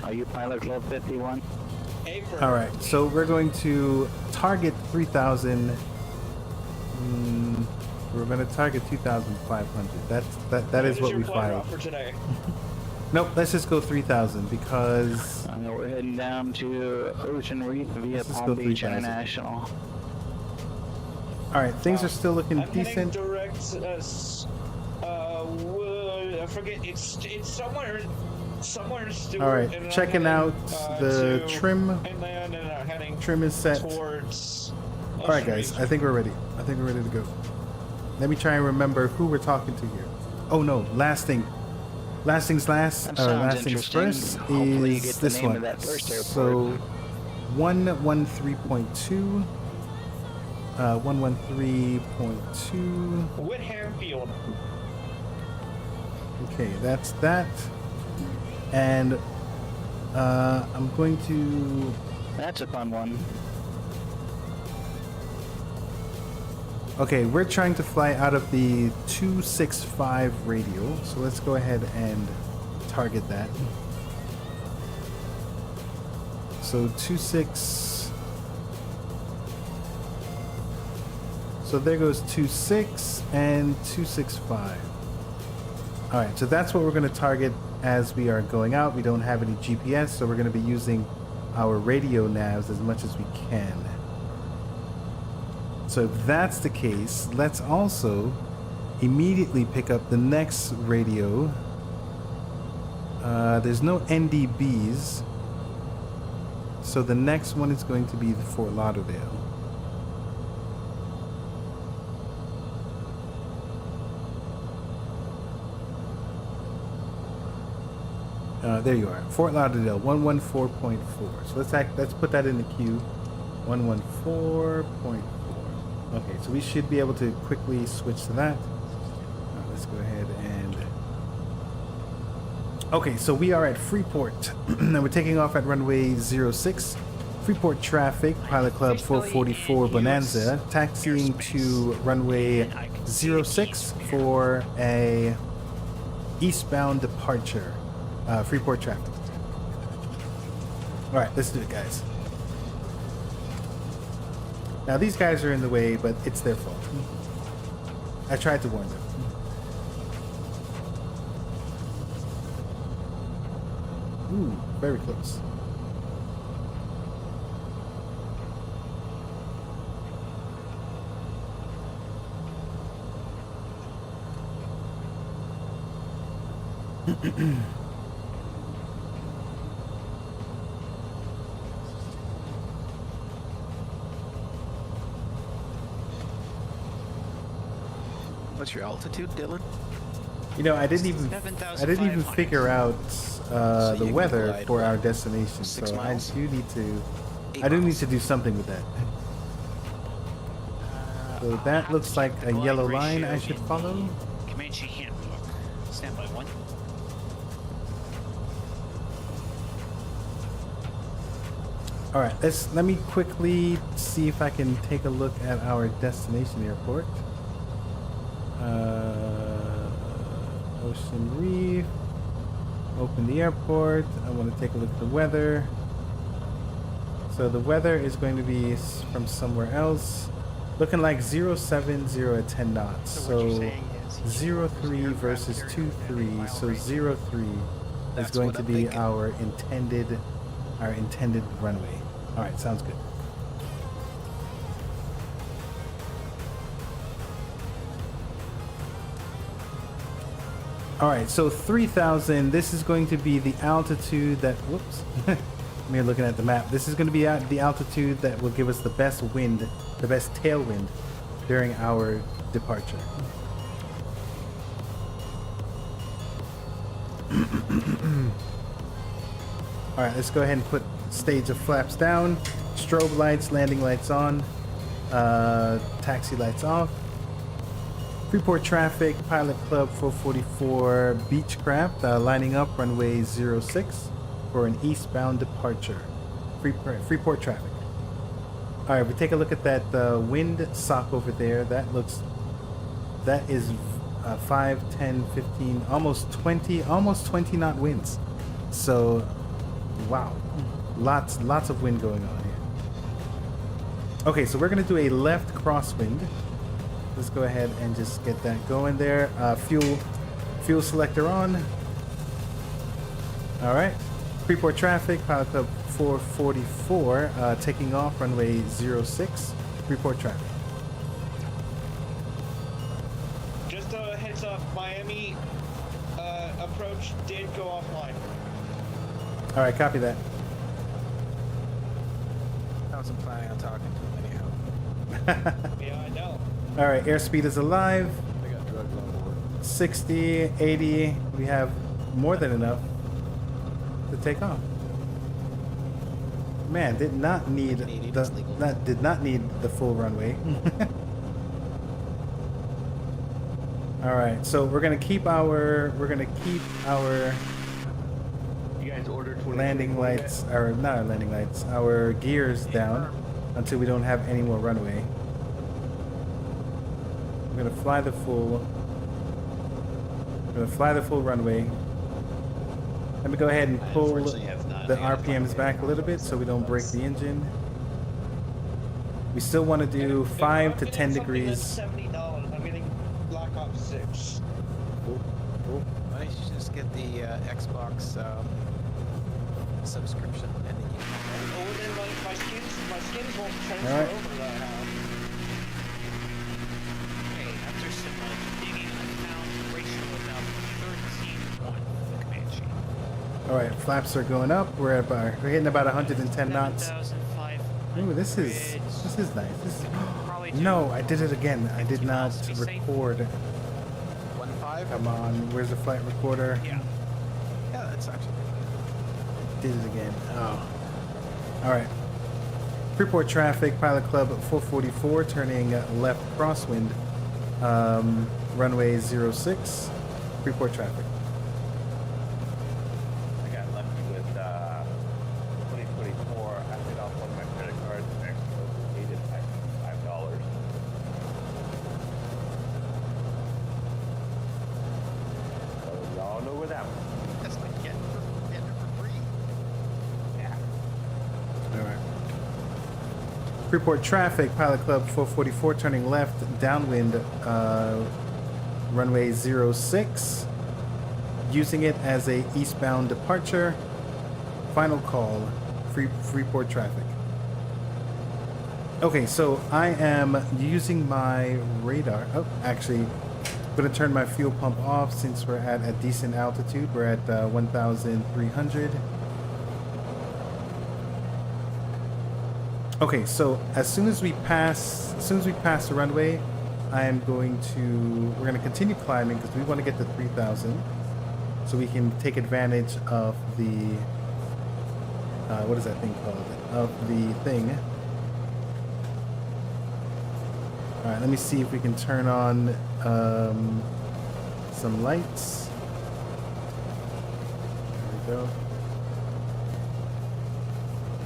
Speaker 7: Are you Pilot Club 51?
Speaker 3: Apron.
Speaker 1: All right, so we're going to target 3,000. We're going to target 2,500. That is what
Speaker 3: your
Speaker 1: we
Speaker 3: flight
Speaker 1: filed.
Speaker 3: route for today.
Speaker 1: Nope, let's just go 3,000 because
Speaker 7: We're heading down to Ocean Reef via
Speaker 1: Let's just
Speaker 7: Palm
Speaker 1: go
Speaker 7: Beach
Speaker 1: 3,000.
Speaker 7: International.
Speaker 1: all right, things are still looking
Speaker 3: I'm heading
Speaker 1: decent.
Speaker 3: direct. I forget. It's somewhere in Stewart.
Speaker 1: All right,
Speaker 3: and I'm
Speaker 1: checking
Speaker 3: heading,
Speaker 1: out the
Speaker 3: to
Speaker 1: trim.
Speaker 3: Inland and heading
Speaker 1: Trim is set.
Speaker 3: towards.
Speaker 1: All right, guys, I think we're ready. I think we're ready to go. Let me try and remember who we're talking to here. Oh no, last thing's last.
Speaker 7: That sounds
Speaker 1: Last things
Speaker 7: interesting.
Speaker 1: first
Speaker 7: Hopefully you
Speaker 1: is
Speaker 7: get the
Speaker 1: this
Speaker 7: name
Speaker 1: one.
Speaker 7: of that first airport.
Speaker 1: So 113.2. 113.2.
Speaker 3: Whitham Field.
Speaker 1: Okay, that's that. And I'm going to.
Speaker 7: That's a fun one.
Speaker 1: Okay, we're trying to fly out of the 265 radio, so let's go ahead and target that. So 26. So there goes 26 and 265. All right, so that's what we're going to target as we are going out. We don't have any GPS, so we're going to be using our radio navs as much as we can. So if that's the case, let's also immediately pick up the next radio. There's no NDBs, so the next one is going to be the Fort Lauderdale. There you are, Fort Lauderdale 114.4. So let's put that in the queue. 114.4. Okay, so we should be able to quickly switch to that. Let's go ahead and. Okay, so we are at Freeport, and we're taking off at runway 06. Freeport traffic, Pilot Club 444 Bonanza, taxiing to runway 06 for a eastbound departure. Freeport traffic. All right, let's do it, guys. Now these guys are in the way, but it's their fault. I tried to warn them. Ooh, very close.
Speaker 2: What's your altitude, Dylan?
Speaker 1: You know, I didn't even figure out
Speaker 2: So
Speaker 1: the
Speaker 2: you can
Speaker 1: weather
Speaker 2: glide
Speaker 1: for
Speaker 2: what,
Speaker 1: our destination,
Speaker 2: 6
Speaker 1: so
Speaker 2: miles?
Speaker 1: I do need to.
Speaker 2: 8
Speaker 1: I do need
Speaker 2: miles.
Speaker 1: to do something with that. So that looks like a yellow line I should follow.
Speaker 6: Comanche handbook. Standby 1.
Speaker 1: All right, let me quickly see if I can take a look at our destination airport. Ocean Reef. Open the airport. I want to take a look at the weather. So the weather is going to be from somewhere else. Looking like 070 at 10 knots. So 03 versus 23. So 03 is
Speaker 2: That's
Speaker 1: going
Speaker 2: what
Speaker 1: to
Speaker 2: I'm
Speaker 1: be
Speaker 2: thinking.
Speaker 1: our intended runway. All right, sounds good. All right, so 3,000. This is going to be the altitude that. Whoops. I'm here looking at the map. This is going to be at the altitude that will give us the best wind, the best tailwind during our departure. All right, let's go ahead and put stage of flaps down, strobe lights, landing lights on, taxi lights off. Freeport traffic, Pilot Club 444 Beechcraft, lining up runway 06 for an eastbound departure. Freeport traffic. All right, we take a look at that wind sock over there. That is 5, 10, 15, almost 20 knot winds. So, wow, lots of wind going on here. Okay, so we're gonna do a left crosswind. Let's go ahead and just get that going there. Fuel selector on. All right. Freeport traffic, Pilot Club 444, taking off runway 06. Freeport traffic.
Speaker 3: Just a heads up, Miami approach did go offline.
Speaker 1: All right, copy that.
Speaker 2: I wasn't planning on talking to him anyhow.
Speaker 3: Yeah, I know.
Speaker 1: All right, airspeed is alive.
Speaker 4: I got drugs on board.
Speaker 1: 60, 80. We have more than enough to take off. Man, did not need the full runway. All right, so we're gonna keep our
Speaker 5: You guys ordered 20
Speaker 1: landing lights, or not our landing lights, our gears down until we don't have any more runway. We're gonna fly the full runway. Let me go ahead and pull the RPMs back a little bit so we don't break the engine. We still want to do 5 to 10 degrees.
Speaker 3: $70. I'm getting Black Ops 6.
Speaker 2: Why don't you just get the Xbox subscription and then you can.
Speaker 3: Oh, then my skins won't transfer
Speaker 1: All right.
Speaker 3: over to that house.
Speaker 6: Hey, after some digging
Speaker 1: All right, flaps are going up. We're hitting about 110 knots.
Speaker 6: 7,500.
Speaker 1: Ooh, this is nice. This is
Speaker 6: Probably do
Speaker 1: no, I did it again. I did
Speaker 6: 50
Speaker 1: not
Speaker 6: miles to be safe.
Speaker 1: record.
Speaker 2: 1.5?
Speaker 1: Come on, where's the flight recorder?
Speaker 6: Yeah.
Speaker 2: Yeah, that's actually
Speaker 1: Did it again. Oh. All right. Freeport traffic, Pilot Club 444, turning left crosswind, runway 06. Freeport traffic.
Speaker 10: I got lucky with 2024. I paid off one of my credit cards and actually paid it back $5. So y'all know where that one.
Speaker 2: that's like getting it for free.
Speaker 10: Yeah.
Speaker 1: All right. Freeport traffic, Pilot Club 444, turning left, downwind, runway 06. Using it as a eastbound departure. Final call, Freeport traffic. Okay, so I am using my radar. Oh, actually, I'm going to turn my fuel pump off since we're at a decent altitude. We're at 1,300. Okay, so as soon as we pass the runway, we're going to continue climbing because we want to get to 3,000, so we can take advantage of the what is that thing called? Of the thing. All right, let me see if we can turn on some lights. There we go.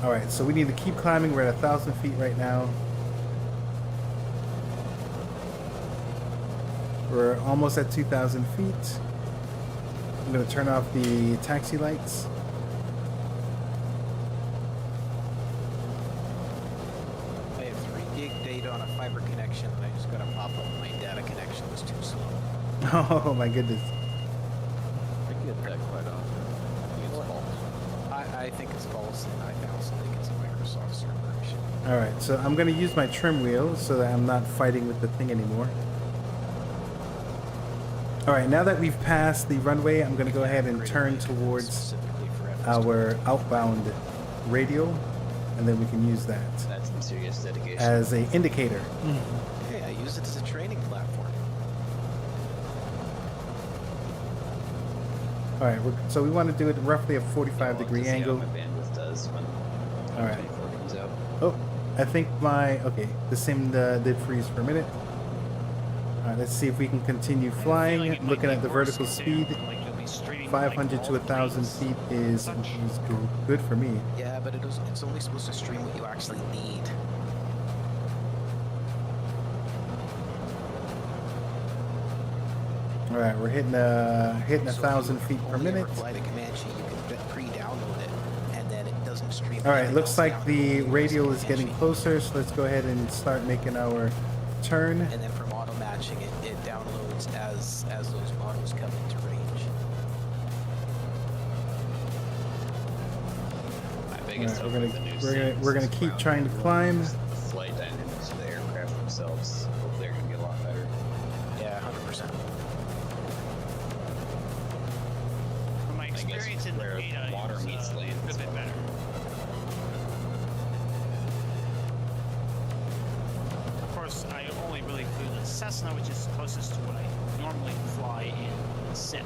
Speaker 1: All right, so we need to keep climbing. We're at 1,000 feet right now. We're almost at 2,000 feet. I'm going to turn off the taxi lights.
Speaker 2: I have 3 gig data on a fiber connection, and I just got a pop-up. My data connection was too slow.
Speaker 1: Oh my goodness.
Speaker 4: I get that quite often. I think it's false.
Speaker 2: I think it's false, and I also think it's a Microsoft server issue.
Speaker 1: All right, so I'm going to use my trim wheel so that I'm not fighting with the thing anymore. All right, now that we've passed the runway, I'm going to go ahead and turn towards
Speaker 2: Specifically for
Speaker 1: our outbound radio, and then we can use that
Speaker 8: That's some serious dedication.
Speaker 1: as a indicator.
Speaker 2: Hey, I use it as a training platform.
Speaker 1: All right, so we want to do it roughly a 45-degree
Speaker 8: See how
Speaker 1: angle.
Speaker 8: my bandwidth does when
Speaker 1: All right.
Speaker 8: 24 comes out.
Speaker 1: Oh, I think okay, the sim did freeze for a minute. All right, let's see if we can continue flying. Looking at the vertical speed, 500 to 1,000 feet is good for me.
Speaker 2: Yeah, but it's only supposed to stream what you actually need.
Speaker 1: All right, we're hitting 1,000 feet per minute.
Speaker 2: Fly to Comanche, you can pre-download it, and then it doesn't stream.
Speaker 1: All right,
Speaker 2: anything
Speaker 1: looks
Speaker 2: else
Speaker 1: like
Speaker 2: down
Speaker 1: the
Speaker 2: until you
Speaker 1: radial
Speaker 2: use
Speaker 1: is getting
Speaker 2: Comanche.
Speaker 1: closer, so let's go ahead and start making our turn.
Speaker 2: And then from auto matching, it downloads as those models come into range.
Speaker 8: My
Speaker 1: All
Speaker 8: biggest
Speaker 1: right,
Speaker 8: hope with the new
Speaker 1: we're gonna
Speaker 8: systems
Speaker 1: keep
Speaker 8: around
Speaker 1: trying to
Speaker 8: the
Speaker 1: climb.
Speaker 8: is the flight dynamics of the aircraft themselves. Hopefully they're gonna get a lot better.
Speaker 2: Yeah, 100%.
Speaker 6: From my
Speaker 8: I guess
Speaker 6: experience in the
Speaker 8: where
Speaker 6: beta,
Speaker 8: water
Speaker 6: it was
Speaker 8: meets land
Speaker 6: a
Speaker 8: is
Speaker 6: bit
Speaker 8: what-
Speaker 6: better. Of course, I only really flew the Cessna, which is closest to what I normally fly in Sim.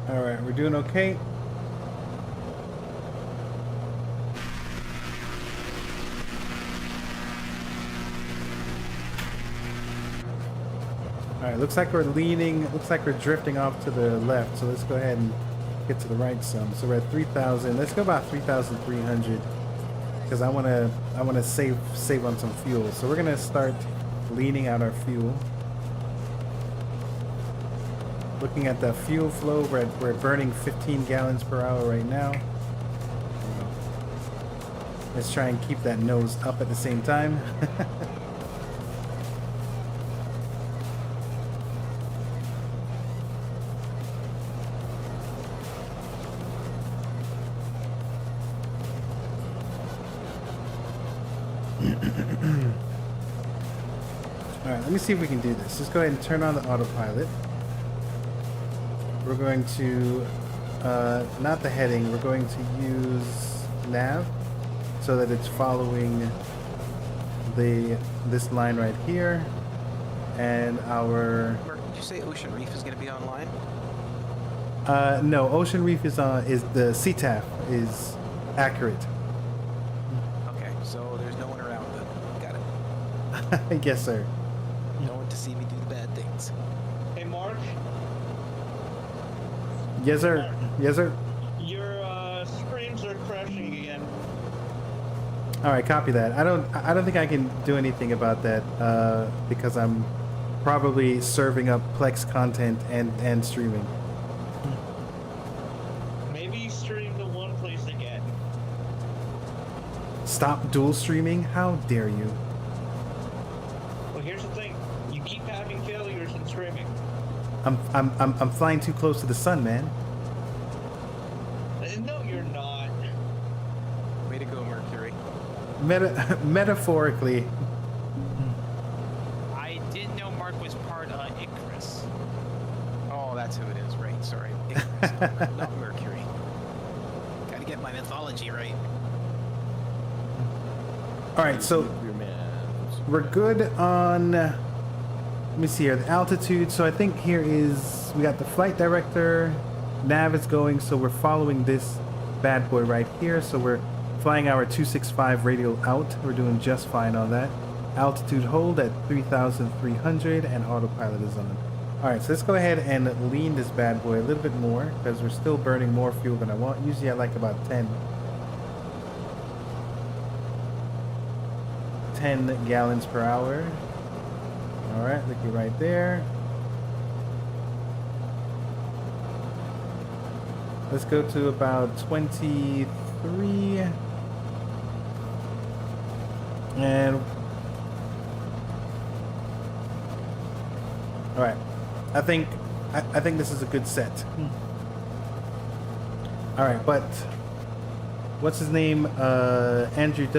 Speaker 1: All right, we're doing okay. All right, looks like we're leaning, looks like we're drifting off to the left. So let's go ahead and get to the right some. So we're at 3,000. Let's go about 3,300 because I want to save on some fuel. So we're going to start leaning out our fuel. Looking at the fuel flow, we're burning 15 gallons per hour right now. Let's try and keep that nose up at the same time. All right, let me see if we can do this. Just go ahead and turn on the autopilot. we're going to not the heading. We're going to use nav so that it's following this line right here, and our.
Speaker 2: Mark, did you say Ocean Reef is going to be online?
Speaker 1: No, Ocean Reef is the CTAF is accurate.
Speaker 2: Okay, so there's no one around then. Got it.
Speaker 1: Yes, sir.
Speaker 2: No one to see me do the bad things.
Speaker 3: Hey, Mark,
Speaker 1: Yes, sir. Yes, sir.
Speaker 3: your screens are crashing again.
Speaker 1: All right, copy that. I don't think I can do anything about that because I'm probably serving up Plex content and streaming.
Speaker 3: Maybe stream to one place again.
Speaker 1: Stop dual streaming? How dare you?
Speaker 3: Well, here's the thing: you keep having failures in streaming.
Speaker 1: I'm flying too close to the sun, man.
Speaker 3: No, you're not.
Speaker 2: Way to go, Mercury.
Speaker 1: Metaphorically.
Speaker 6: I didn't know Mark was part Icarus.
Speaker 2: Oh, that's who it is, right? Sorry. Icarus, not Mercury. Gotta get my mythology right.
Speaker 1: All right, so
Speaker 4: Nuclear man.
Speaker 1: we're good on. Let me see here, the altitude. So I think here is we got the flight director. Nav is going, so we're following this bad boy right here. So we're flying our 265 radial out. We're doing just fine on that. Altitude hold at 3,300 and autopilot is on. All right, so let's go ahead and lean this bad boy a little bit more because we're still burning more fuel than I want. Usually I like about 10 gallons per hour. All right, looky right there. Let's go to about 23. And all right, I think this is a good set. All right, but what's his name? Andrew does.